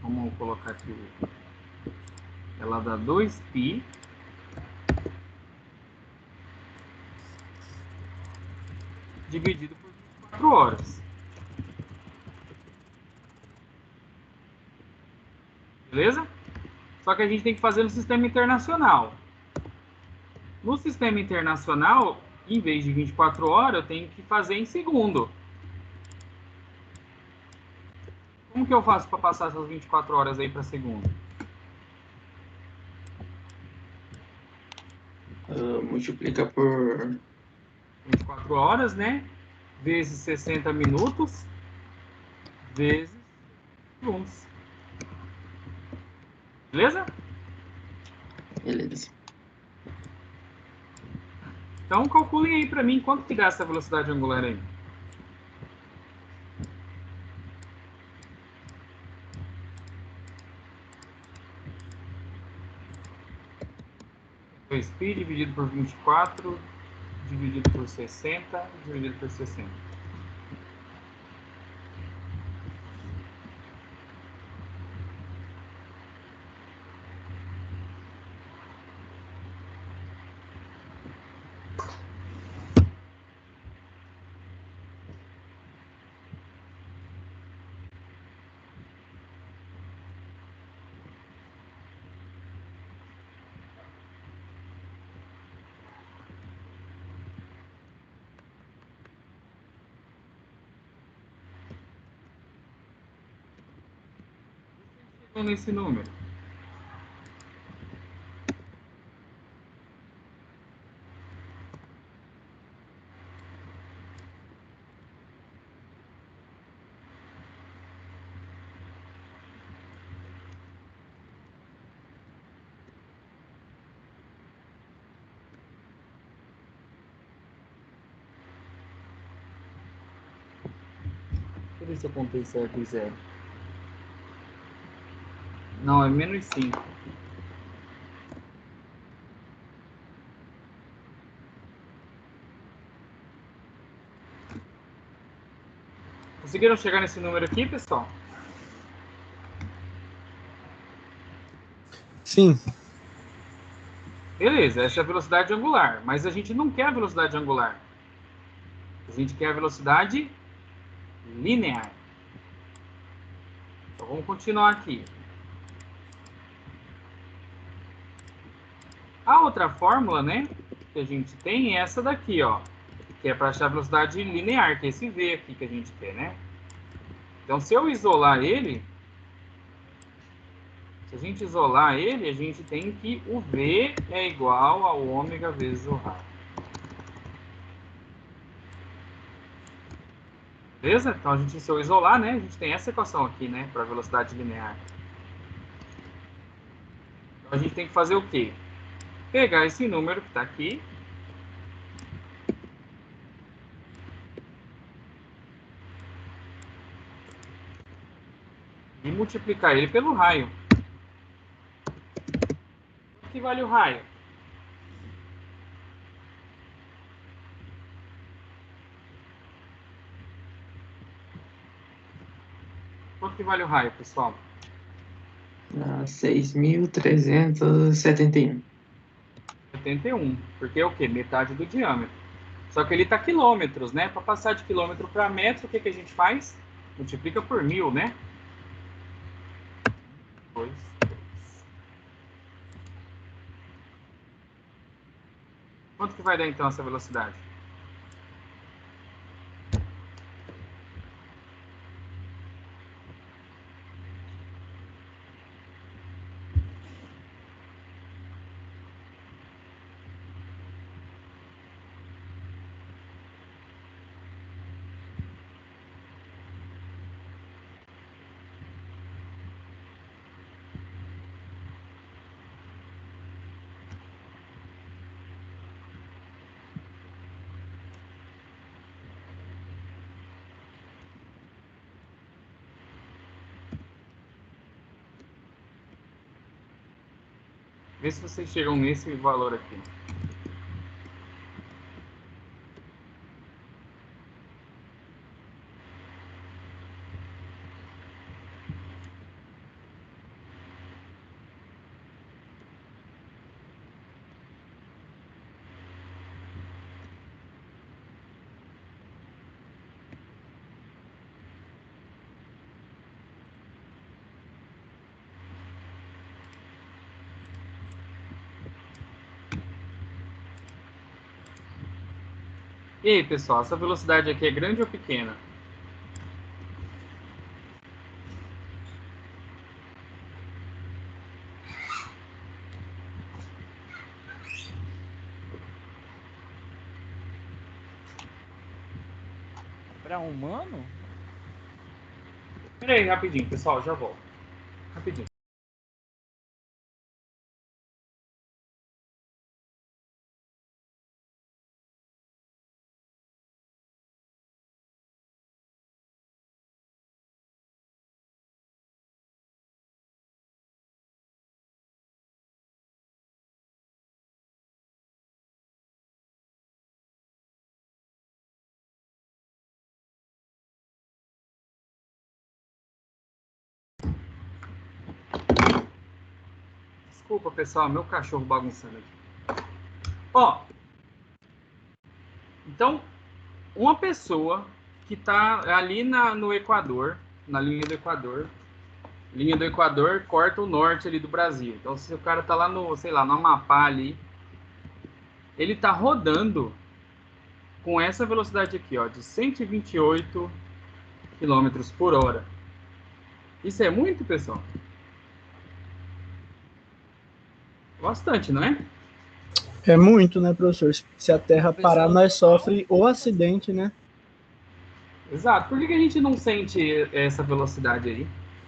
vamos colocar aqui, ela dá 2π dividido por 24 horas. Beleza? Só que a gente tem que fazer no sistema internacional. No sistema internacional, em vez de 24 horas, eu tenho que fazer em segundo. Como que eu faço para passar essas 24 horas aí para segundo? Multiplica por 24 horas, né? Vezes 60 minutos, vezes segundos. Beleza? Beleza. Então calculem aí para mim quanto que dá essa velocidade angular aí. π dividido por 24, dividido por 60, dividido por 60. Nesse número. Deixa eu ver se eu contei certo e zero. Não, é menos 5. Conseguiram chegar nesse número aqui, pessoal? Sim. Beleza, essa é a velocidade angular. Mas a gente não quer a velocidade angular. A gente quer a velocidade linear. Então vamos continuar aqui. A outra fórmula, né, que a gente tem é essa daqui, ó, que é para achar a velocidade linear, que é esse V aqui que a gente quer, né? Então, se eu isolar ele, se a gente isolar ele, a gente tem que o V é igual ao ômega vezes o raio. Beleza? Então, se eu isolar, né, a gente tem essa equação aqui, né, para velocidade linear. Então, a gente tem que fazer o quê? Pegar esse número que está aqui, e multiplicar ele pelo raio. Quanto que vale o raio? Quanto que vale o raio, pessoal? 6.371. 71. Porque é o quê? Metade do diâmetro. Só que ele está quilômetros, né? Para passar de quilômetro para metro, o que, que a gente faz? Multiplica por 1000, né? 2, 3. Quanto que vai dar, então, essa velocidade? Vê se vocês chegam nesse valor aqui. E aí, pessoal, essa velocidade aqui é grande ou pequena? Para humano? Pera aí, rapidinho, pessoal, já volto. Rapidinho. Desculpa, pessoal, meu cachorro bagunçando aqui. Ó, então, uma pessoa que está ali no Equador, na linha do Equador corta o norte ali do Brasil. Então, se o cara está lá no, sei lá, no Amapá ali, ele está rodando com essa velocidade aqui, ó, de 128 km por hora. Isso é muito, pessoal? Bastante, não é? É muito, né, professor? Se a Terra parar, nós sofre o acidente, né? Exato. Por que a gente não sente essa velocidade aí?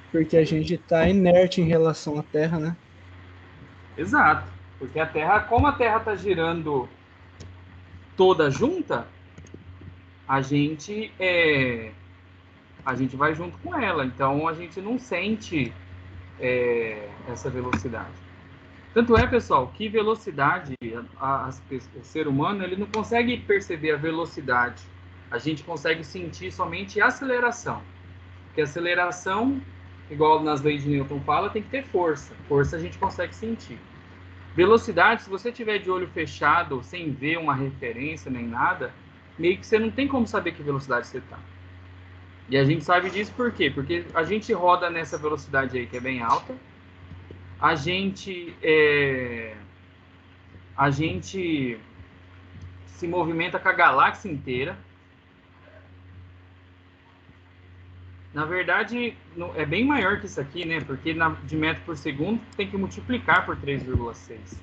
Porque a gente está inerte em relação à Terra, né? Exato. Porque a Terra, como a Terra está girando toda junta, a gente vai junto com ela. Então a gente não sente essa velocidade. Tanto é, pessoal, que velocidade, o ser humano, ele não consegue perceber a velocidade. A gente consegue sentir somente a aceleração. Porque a aceleração, igual nas leis de Newton fala, tem que ter força. Força a gente consegue sentir. Velocidade, se você tiver de olho fechado, sem ver uma referência nem nada, meio que você não tem como saber que velocidade você está. E a gente sabe disso por quê? Porque a gente roda nessa velocidade aí que é bem alta. A gente a gente se movimenta com a galáxia inteira. Na verdade, é bem maior que isso aqui, né? Porque de metro por segundo tem que multiplicar por 3,6.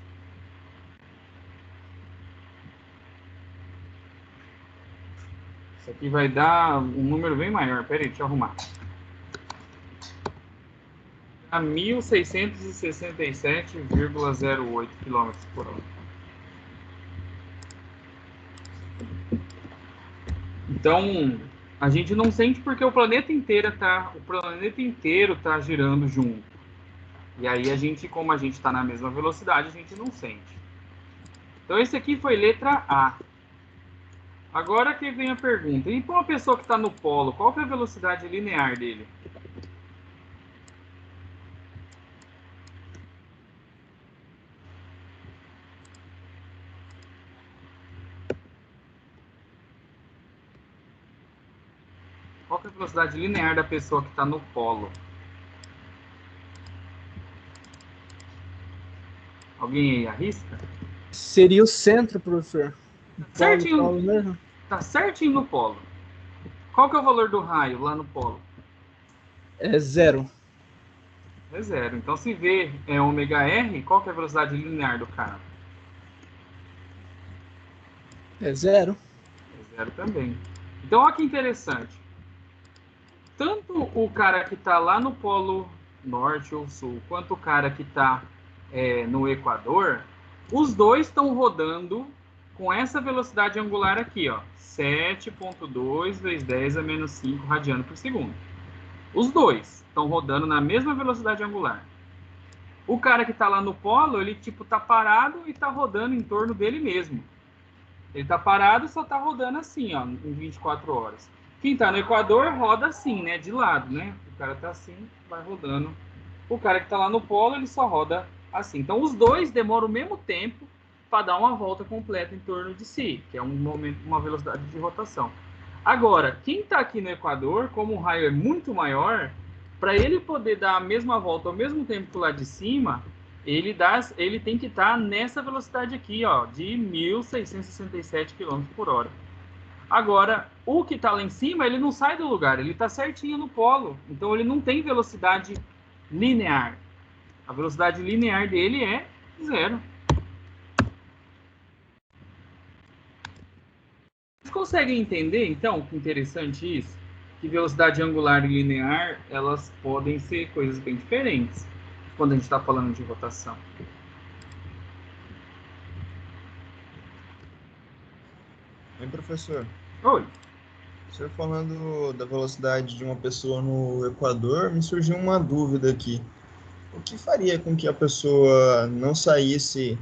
Isso aqui vai dar um número bem maior. Pera aí, deixa eu arrumar. Dá 1.667,08 km por hora. Então, a gente não sente porque o planeta inteiro tá girando junto. E aí como a gente está na mesma velocidade, a gente não sente. Então esse aqui foi letra A. Agora que vem a pergunta. E para uma pessoa que está no polo, qual que é a velocidade linear dele? Qual que é a velocidade linear da pessoa que está no polo? Alguém aí arrisca? Seria o centro, professor. Certinho, Polo mesmo? tá certinho no polo. Qual que é o valor do raio lá no polo? É 0. É 0. Então, se V é ômega R, qual que é a velocidade linear do cara? É 0. É 0 também. Então, olha que interessante. Tanto o cara que está lá no polo norte ou sul, quanto o cara que está no Equador, os dois estão rodando com essa velocidade angular aqui, ó, 7,2 vezes 10 a menos 5 radiano por segundo. Os dois estão rodando na mesma velocidade angular. O cara que está lá no polo, ele tipo tá parado e está rodando em torno dele mesmo. Ele está parado e só está rodando assim, ó, em 24 horas. Quem está no Equador roda assim, né, de lado, né? O cara está assim, vai rodando. O cara que está lá no polo, ele só roda assim. Então, os dois demoram o mesmo tempo para dar uma volta completa em torno de si, que é uma velocidade de rotação. Agora, quem está aqui no Equador, como o raio é muito maior, para ele poder dar a mesma volta ao mesmo tempo que o lá de cima, ele tem que estar nessa velocidade aqui, ó, de 1.667 km por hora. Agora, o que está lá em cima, ele não sai do lugar, ele está certinho no polo. Então, ele não tem velocidade linear. A velocidade linear dele é 0. Vocês conseguem entender, então, que interessante isso? Que velocidade angular e linear, elas podem ser coisas bem diferentes quando a gente está falando de rotação. Hein, professor? Oi. O senhor falando da velocidade de uma pessoa no Equador, me surgiu uma dúvida aqui. O que faria com que a pessoa não saísse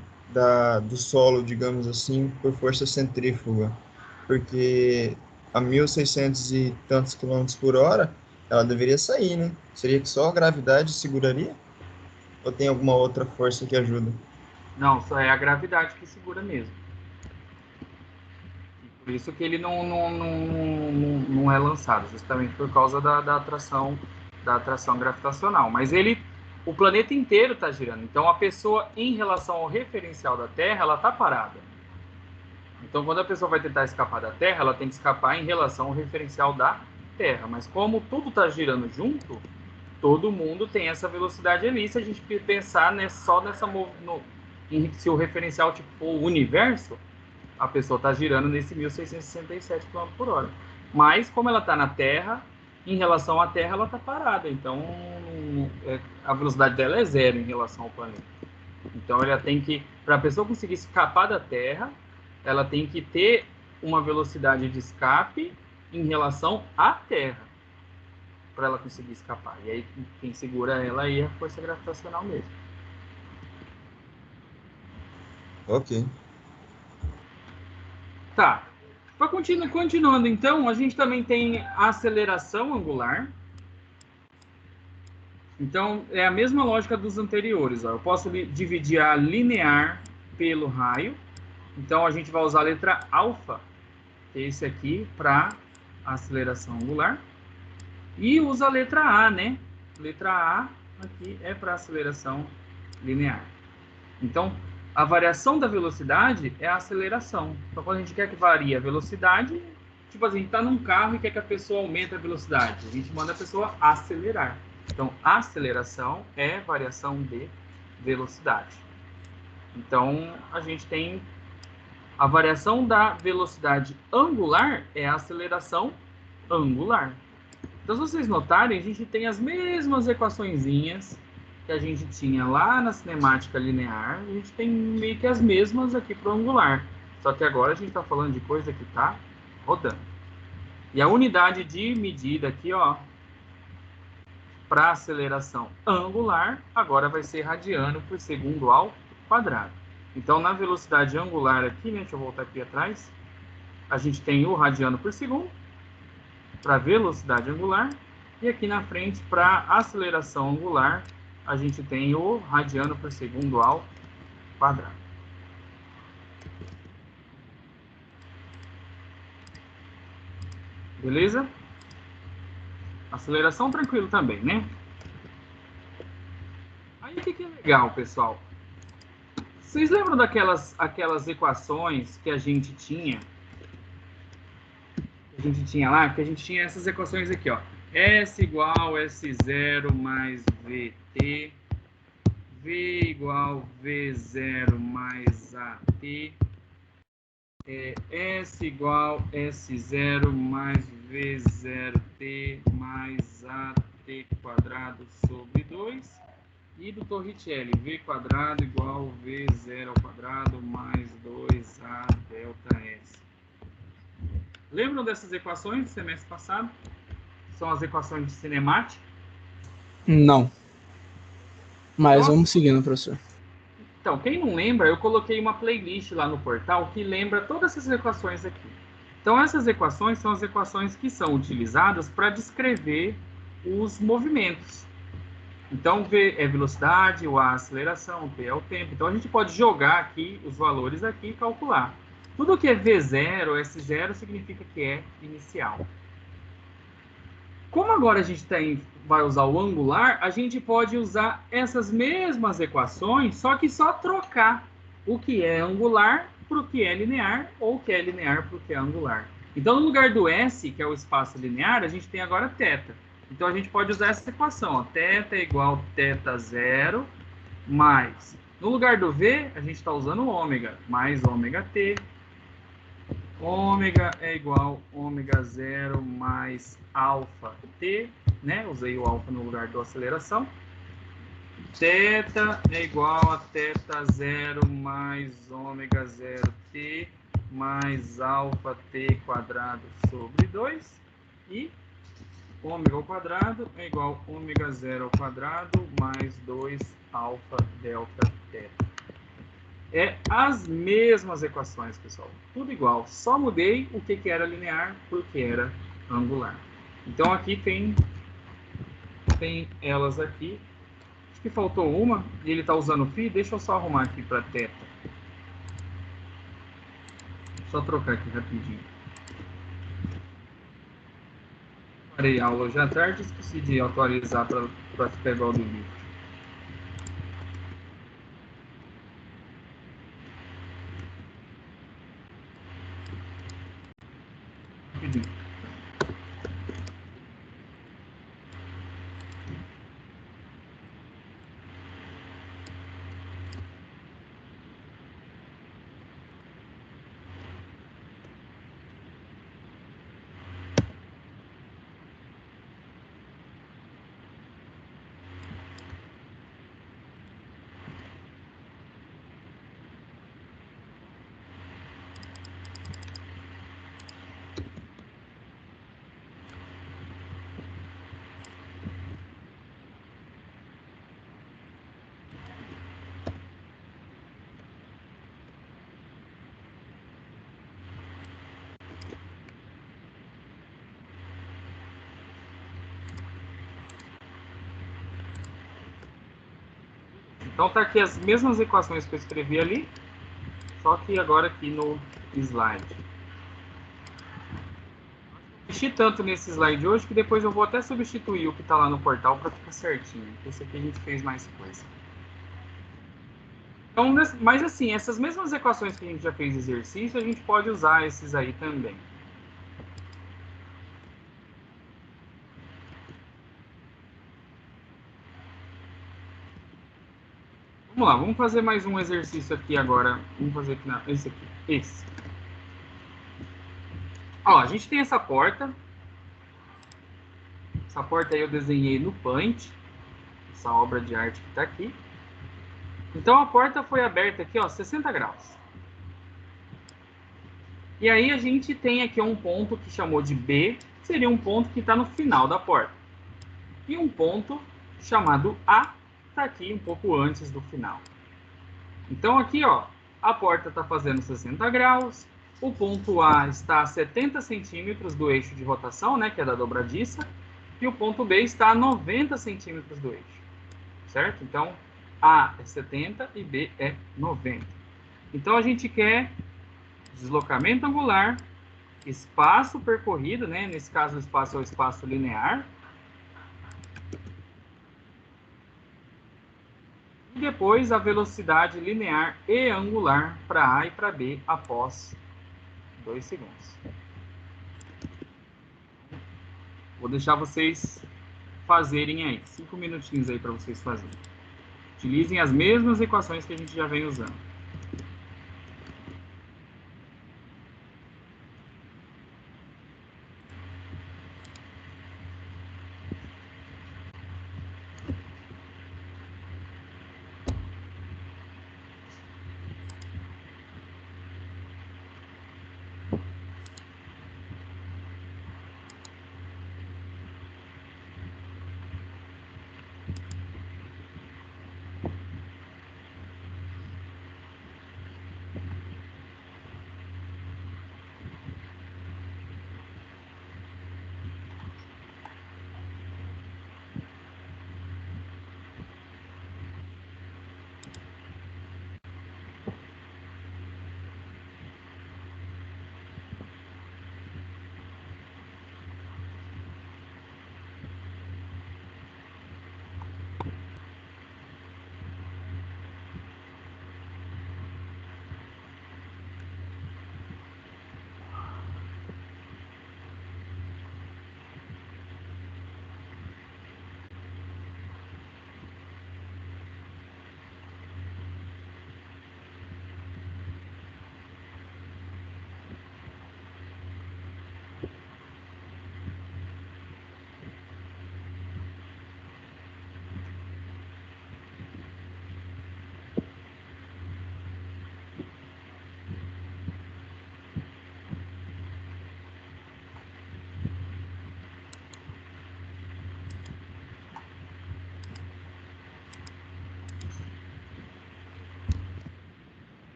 do solo, digamos assim, por força centrífuga? Porque a 1.600 e tantos quilômetros por hora, ela deveria sair, né? Seria que só a gravidade seguraria? Ou tem alguma outra força que ajuda? Não, só é a gravidade que segura mesmo. Por isso que ele não é lançado, justamente por causa da atração gravitacional. Mas o planeta inteiro está girando. Então, a pessoa, em relação ao referencial da Terra, ela está parada. Então, quando a pessoa vai tentar escapar da Terra, ela tem que escapar em relação ao referencial da Terra. Mas como tudo está girando junto, todo mundo tem essa velocidade ali. Se a gente pensar só se o referencial for o universo, a pessoa está girando nesse 1.667 km por hora. Mas, como ela está na Terra, em relação à Terra, ela está parada. Então, a velocidade dela é 0 em relação ao planeta. Então, ela tem que, para a pessoa conseguir escapar da Terra, ela tem que ter uma velocidade de escape em relação à Terra, para ela conseguir escapar. E aí, quem segura ela aí é a força gravitacional mesmo. Ok. Tá. Continuando, então, a gente também tem a aceleração angular. Então, é a mesma lógica dos anteriores. Ó. Eu posso dividir a linear pelo raio. Então, a gente vai usar a letra alfa, que é esse aqui, para a aceleração angular. E usa a letra A, né? Letra A aqui é para aceleração linear. Então, A variação da velocidade é a aceleração. Então, quando a gente quer que varie a velocidade, tipo assim, a gente está num carro e quer que a pessoa aumente a velocidade. A gente manda a pessoa acelerar. Então, aceleração é variação de velocidade. Então, a gente tem a variação da velocidade angular é a aceleração angular. Então, se vocês notarem, a gente tem as mesmas equaçõezinhas que a gente tinha lá na cinemática linear, a gente tem meio que as mesmas aqui para o angular. Só que agora a gente está falando de coisa que está rodando. E a unidade de medida aqui, ó, para aceleração angular, agora vai ser radiano por segundo ao quadrado. Então, na velocidade angular aqui, né, deixa eu voltar aqui atrás, a gente tem o radiano por segundo para velocidade angular, e aqui na frente, para aceleração angular, a gente tem o radiano por segundo ao quadrado. Beleza? Aceleração tranquilo também, né? Aí o que é legal, pessoal? Vocês lembram daquelas equações que a gente tinha? Que a gente tinha lá, que a gente tinha essas equações aqui, ó. S igual S0 mais VT, V igual V0 mais AT, S igual S0 mais V0T mais AT quadrado sobre 2, e do Torricelli, V quadrado igual V0 ao quadrado mais 2A delta S. Lembram dessas equações do semestre passado? São as equações de cinemática? Não. Mas vamos seguindo, professor. Então, quem não lembra, eu coloquei uma playlist lá no portal que lembra todas essas equações aqui. Então, essas equações são as equações que são utilizadas para descrever os movimentos. Então, V é velocidade, o A é aceleração, o T é o tempo. Então, a gente pode jogar aqui os valores aqui e calcular. Tudo que é V0, S0, significa que é inicial. Como agora a gente vai usar o angular, a gente pode usar essas mesmas equações, só que só trocar o que é angular para o que é linear, ou o que é linear para o que é angular. Então, no lugar do S, que é o espaço linear, a gente tem agora θ. Então, a gente pode usar essa equação, ó, θ é igual a θ0, mais, no lugar do V, a gente está usando ômega, mais ômega t. Ômega é igual a ômega 0 mais alfa t, né? Usei o alfa no lugar da aceleração. Θ é igual a θ0 mais ômega 0 t mais alfa t quadrado sobre 2. E ômega ao quadrado é igual a ômega 0 ao quadrado mais 2 alfa delta θ. É as mesmas equações, pessoal. Tudo igual. Só mudei o que era linear para o que era angular. Então, aqui tem elas aqui. Acho que faltou uma. E ele está usando φ. Deixa eu só arrumar aqui para θ. Só trocar aqui rapidinho. Parei a aula hoje à tarde. Esqueci de atualizar para pegar o do livro. Então tá aqui as mesmas equações que eu escrevi ali, só que agora aqui no slide. Mexi tanto nesse slide hoje que depois eu vou até substituir o que está lá no portal para ficar certinho. Esse aqui a gente fez mais coisa. Então, mas assim, essas mesmas equações que a gente já fez exercício, a gente pode usar esses aí também. Vamos lá, vamos fazer mais um exercício aqui agora. Vamos fazer aqui, esse aqui, esse. Ó, a gente tem essa porta. Essa porta aí eu desenhei no Paint. Essa obra de arte que está aqui. Então a porta foi aberta aqui, ó, 60 graus. E aí a gente tem aqui um ponto que chamou de B, seria um ponto que está no final da porta. E um ponto chamado A, está aqui um pouco antes do final. Então aqui, ó, a porta está fazendo 60 graus, o ponto A está a 70 centímetros do eixo de rotação, né, que é da dobradiça, e o ponto B está a 90 centímetros do eixo, certo? Então, A é 70 e B é 90. Então, a gente quer deslocamento angular, espaço percorrido, né? Nesse caso, o espaço é o espaço linear. E depois, a velocidade linear e angular para A e para B após 2 segundos. Vou deixar vocês fazerem aí. 5 minutinhos aí para vocês fazerem. Utilizem as mesmas equações que a gente já vem usando.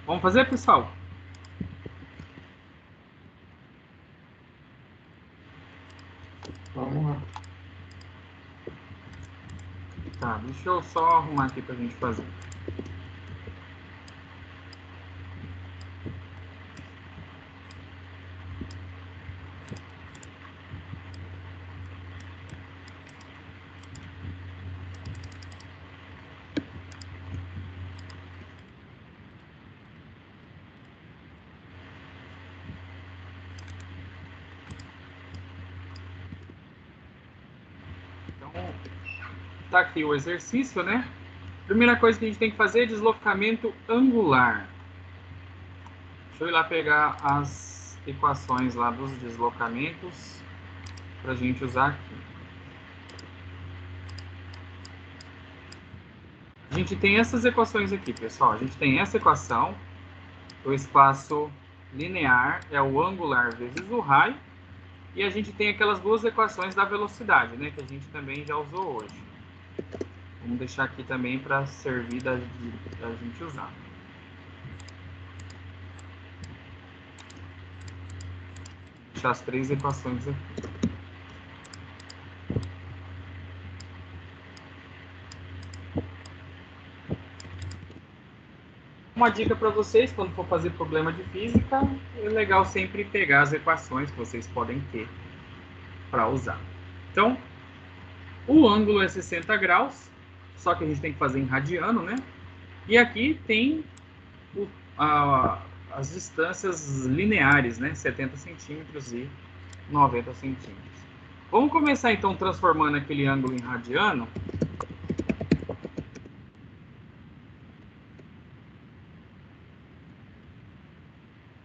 Vamos fazer, pessoal? Vamos lá. Tá, deixa eu só arrumar aqui pra gente fazer. Então, tá aqui o exercício, né? Primeira coisa que a gente tem que fazer é deslocamento angular. Deixa eu ir lá pegar as equações lá dos deslocamentos para a gente usar aqui. A gente tem essas equações aqui, pessoal. A gente tem essa equação, o espaço linear é o angular vezes o raio, e a gente tem aquelas duas equações da velocidade, né, que a gente também já usou hoje. Vamos deixar aqui também para servir da gente usar. Vou deixar as três equações aqui. Uma dica para vocês, quando for fazer problema de física, é legal sempre pegar as equações que vocês podem ter para usar. Então, o ângulo é 60 graus, só que a gente tem que fazer em radiano, né? E aqui tem as distâncias lineares, né? 70 centímetros e 90 centímetros. Vamos começar, então, transformando aquele ângulo em radiano.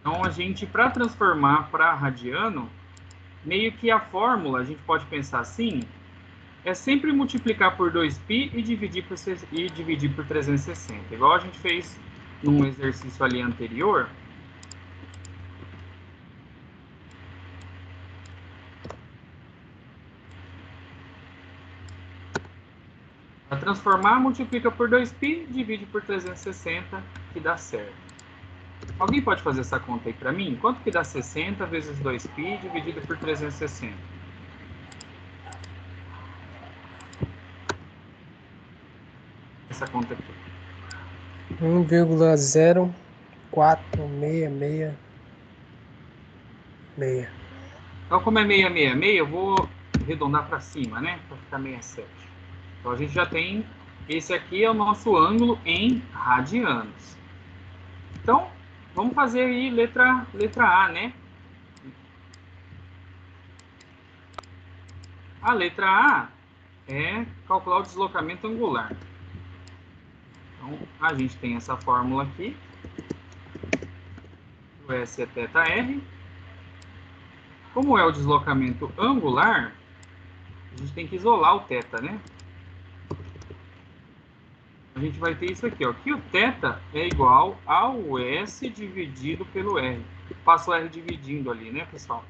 Então, a gente, para transformar para radiano, meio que a fórmula, a gente pode pensar assim, é sempre multiplicar por 2π e dividir por 360. Igual a gente fez num exercício ali anterior. Para transformar, multiplica por 2π, divide por 360, que dá certo. Alguém pode fazer essa conta aí para mim? Quanto que dá 60 vezes 2π dividido por 360? Essa conta aqui. 1,0466. Então, como é 666, eu vou arredondar para cima, né? Para ficar 67. Então, a gente já tem... Esse aqui é o nosso ângulo em radianos. Então, vamos fazer aí letra A, né? A letra A é calcular o deslocamento angular. Então, a gente tem essa fórmula aqui. O S é θr. Como é o deslocamento angular, a gente tem que isolar o θ, né? A gente vai ter isso aqui, ó. Que o θ é igual ao S dividido pelo R. Passa o R dividindo ali, né, pessoal?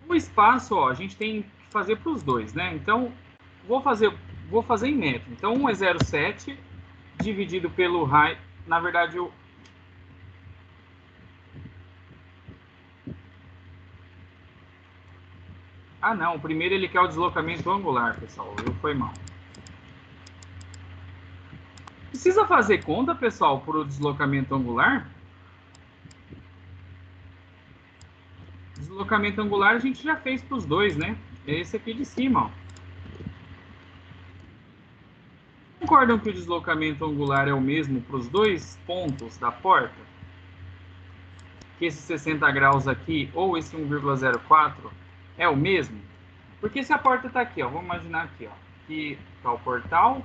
O espaço, ó, a gente tem que fazer para os dois, né? Então, vou fazer em metro. Então, 1 é 0,7 dividido pelo raio. Na verdade, Ah, não. O primeiro ele quer o deslocamento angular, pessoal. Foi mal. Precisa fazer conta, pessoal, por o deslocamento angular? Deslocamento angular a gente já fez para os dois, né? É esse aqui de cima, ó. Concordam que o deslocamento angular é o mesmo para os dois pontos da porta? Que esse 60 graus aqui ou esse 1,04 é o mesmo? Porque se a porta está aqui, ó, vamos imaginar aqui, ó, aqui está o portal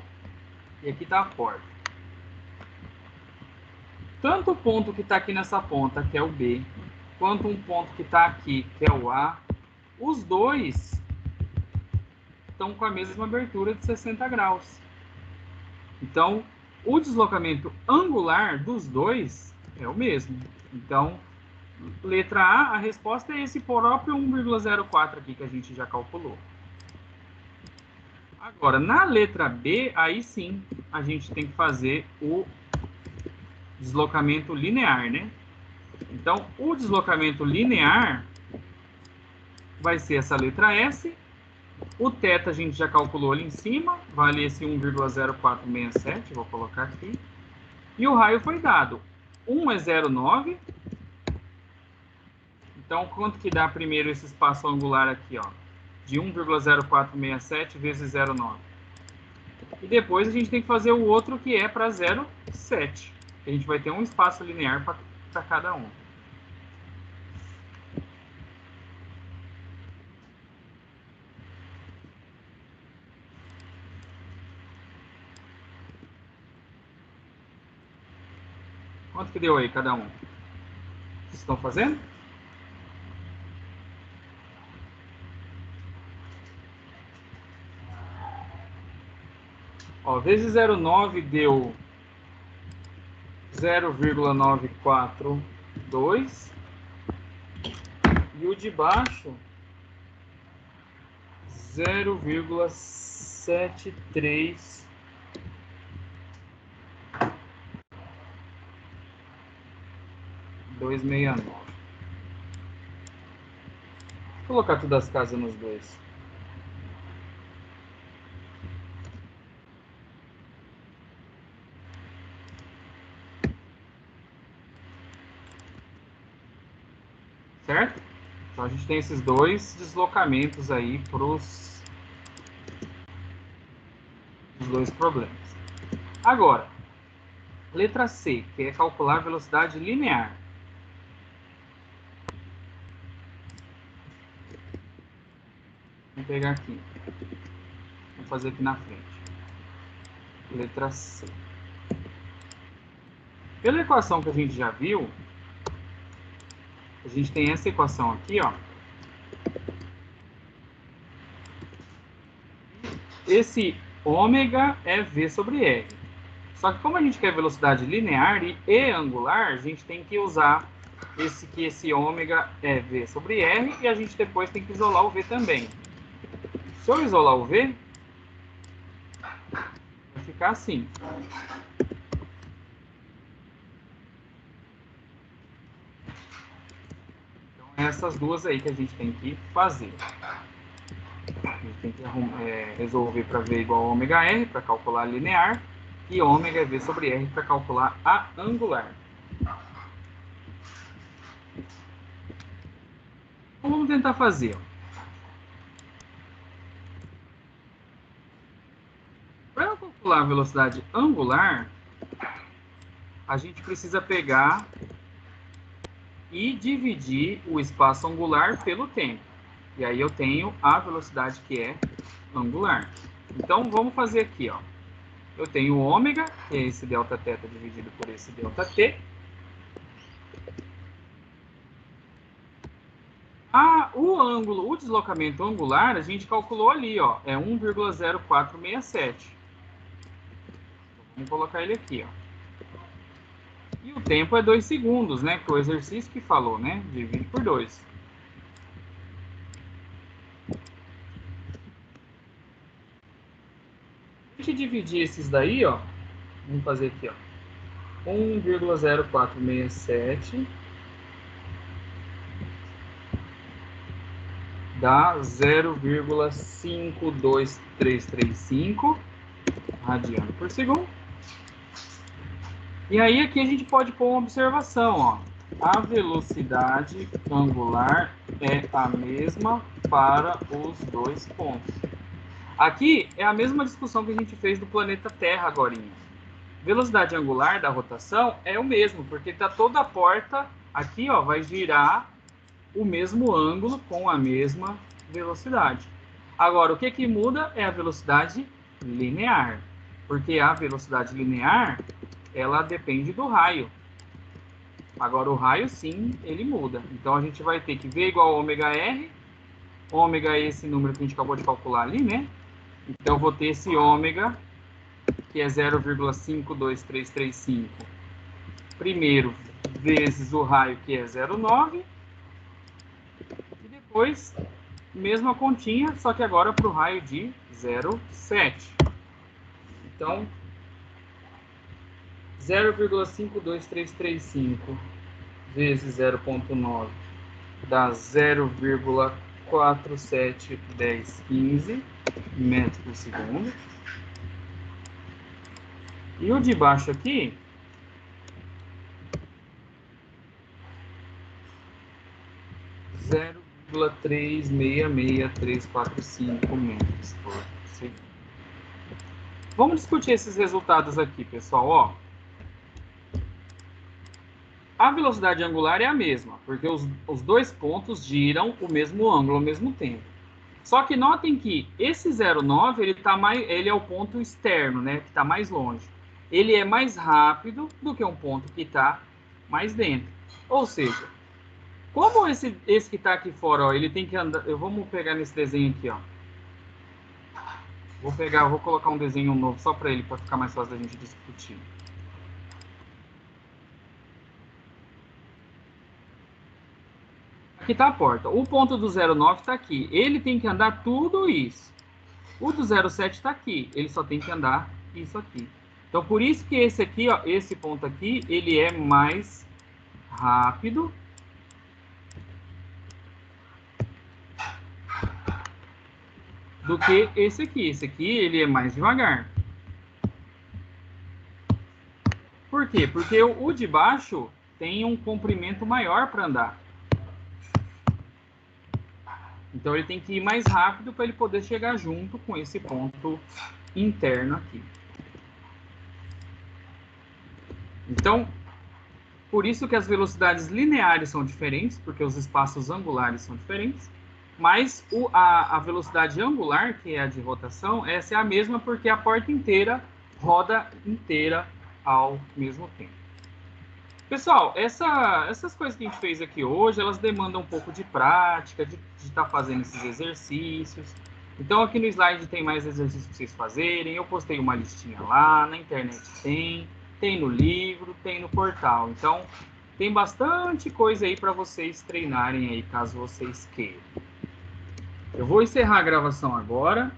e aqui está a porta. Tanto o ponto que está aqui nessa ponta, que é o B, quanto um ponto que está aqui, que é o A, os dois estão com a mesma abertura de 60 graus. Então, o deslocamento angular dos dois é o mesmo. Então, letra A, a resposta é esse próprio 1,04 aqui que a gente já calculou. Agora, na letra B, aí sim, a gente tem que fazer o deslocamento linear, né? Então, o deslocamento linear vai ser essa letra S. O θ a gente já calculou ali em cima, vale esse 1,0467, vou colocar aqui. E o raio foi dado. 1 é 0,9. Então, quanto que dá primeiro esse espaço angular aqui, ó? De 1,0467 vezes 0,9. E depois a gente tem que fazer o outro que é para 0,7. A gente vai ter um espaço linear para cada um. Quanto que deu aí cada um? Vocês estão fazendo? Ó, vezes 0,9 deu 0,942. E o de baixo 0,73. 269. Vou colocar todas as casas nos dois. Certo? Então a gente tem esses dois deslocamentos aí para os dois problemas. Agora, letra C, que é calcular a velocidade linear. Vamos pegar aqui. Vamos fazer aqui na frente. Letra C. Pela equação que a gente já viu, a gente tem essa equação aqui, ó. Esse ômega é V sobre R. Só que como a gente quer velocidade linear e angular, a gente tem que usar esse ômega é V sobre R e a gente depois tem que isolar o V também. Se eu isolar o V, vai ficar assim. Então, essas duas aí que a gente tem que fazer. A gente tem que resolver para V igual a ômega R, para calcular linear, e ômega é V sobre R para calcular a angular. Então, vamos tentar fazer. Para calcular a velocidade angular, a gente precisa pegar e dividir o espaço angular pelo tempo. E aí eu tenho a velocidade que é angular. Então, vamos fazer aqui, ó. Eu tenho ômega, que é esse delta θ dividido por esse delta t. O ângulo, o deslocamento angular, a gente calculou ali, ó, é 1,0467. Vamos colocar ele aqui, ó. E o tempo é 2 segundos, né? Que é o exercício que falou, né? Divide por 2. A gente dividir esses daí, ó. Vamos fazer aqui, ó. 1,0467 dá 0,52335 radiano por segundo. E aí aqui a gente pode pôr uma observação, ó. A velocidade angular é a mesma para os dois pontos. Aqui é a mesma discussão que a gente fez do planeta Terra agorinha. Velocidade angular da rotação é o mesmo, porque tá toda a porta aqui, ó, vai girar o mesmo ângulo com a mesma velocidade. Agora, o que muda é a velocidade linear, porque a velocidade linear ela depende do raio. Agora, o raio, sim, ele muda. Então, a gente vai ter que V igual a ômega R. Ômega é esse número que a gente acabou de calcular ali, né? Então, eu vou ter esse ômega que é 0,52335, primeiro vezes o raio, que é 0,9, e depois, mesma continha, só que agora para o raio de 0,7. Então, 0,52335 vezes 0,9 dá 0,471015 metros por segundo. E o de baixo aqui é 0,366345 metros por segundo. Vamos discutir esses resultados aqui, pessoal. Ó, a velocidade angular é a mesma, porque os dois pontos giram o mesmo ângulo ao mesmo tempo. Só que notem que esse 0,9 ele é o ponto externo, né, que está mais longe. Ele é mais rápido do que um ponto que está mais dentro. Ou seja, como esse que está aqui fora, ó, ele tem que andar... Vamos pegar nesse desenho aqui, ó. Vou colocar um desenho novo só para ele, para ficar mais fácil da gente discutir. Aqui está a porta. O ponto do 0,9 está aqui. Ele tem que andar tudo isso. O do 0,7 está aqui. Ele só tem que andar isso aqui. Então, por isso que esse aqui, ó, esse ponto aqui, ele é mais rápido do que esse aqui. Esse aqui, ele é mais devagar. Por quê? Porque o de baixo tem um comprimento maior para andar. Então, ele tem que ir mais rápido para ele poder chegar junto com esse ponto interno aqui. Então, por isso que as velocidades lineares são diferentes, porque os espaços angulares são diferentes. Mas a velocidade angular, que é a de rotação, essa é a mesma porque a porta inteira roda inteira ao mesmo tempo. Pessoal, essas coisas que a gente fez aqui hoje, elas demandam um pouco de prática, de estar fazendo esses exercícios. Então, aqui no slide tem mais exercícios para vocês fazerem. Eu postei uma listinha lá, na internet tem no livro, tem no portal. Então, tem bastante coisa aí para vocês treinarem aí, caso vocês queiram. Eu vou encerrar a gravação agora.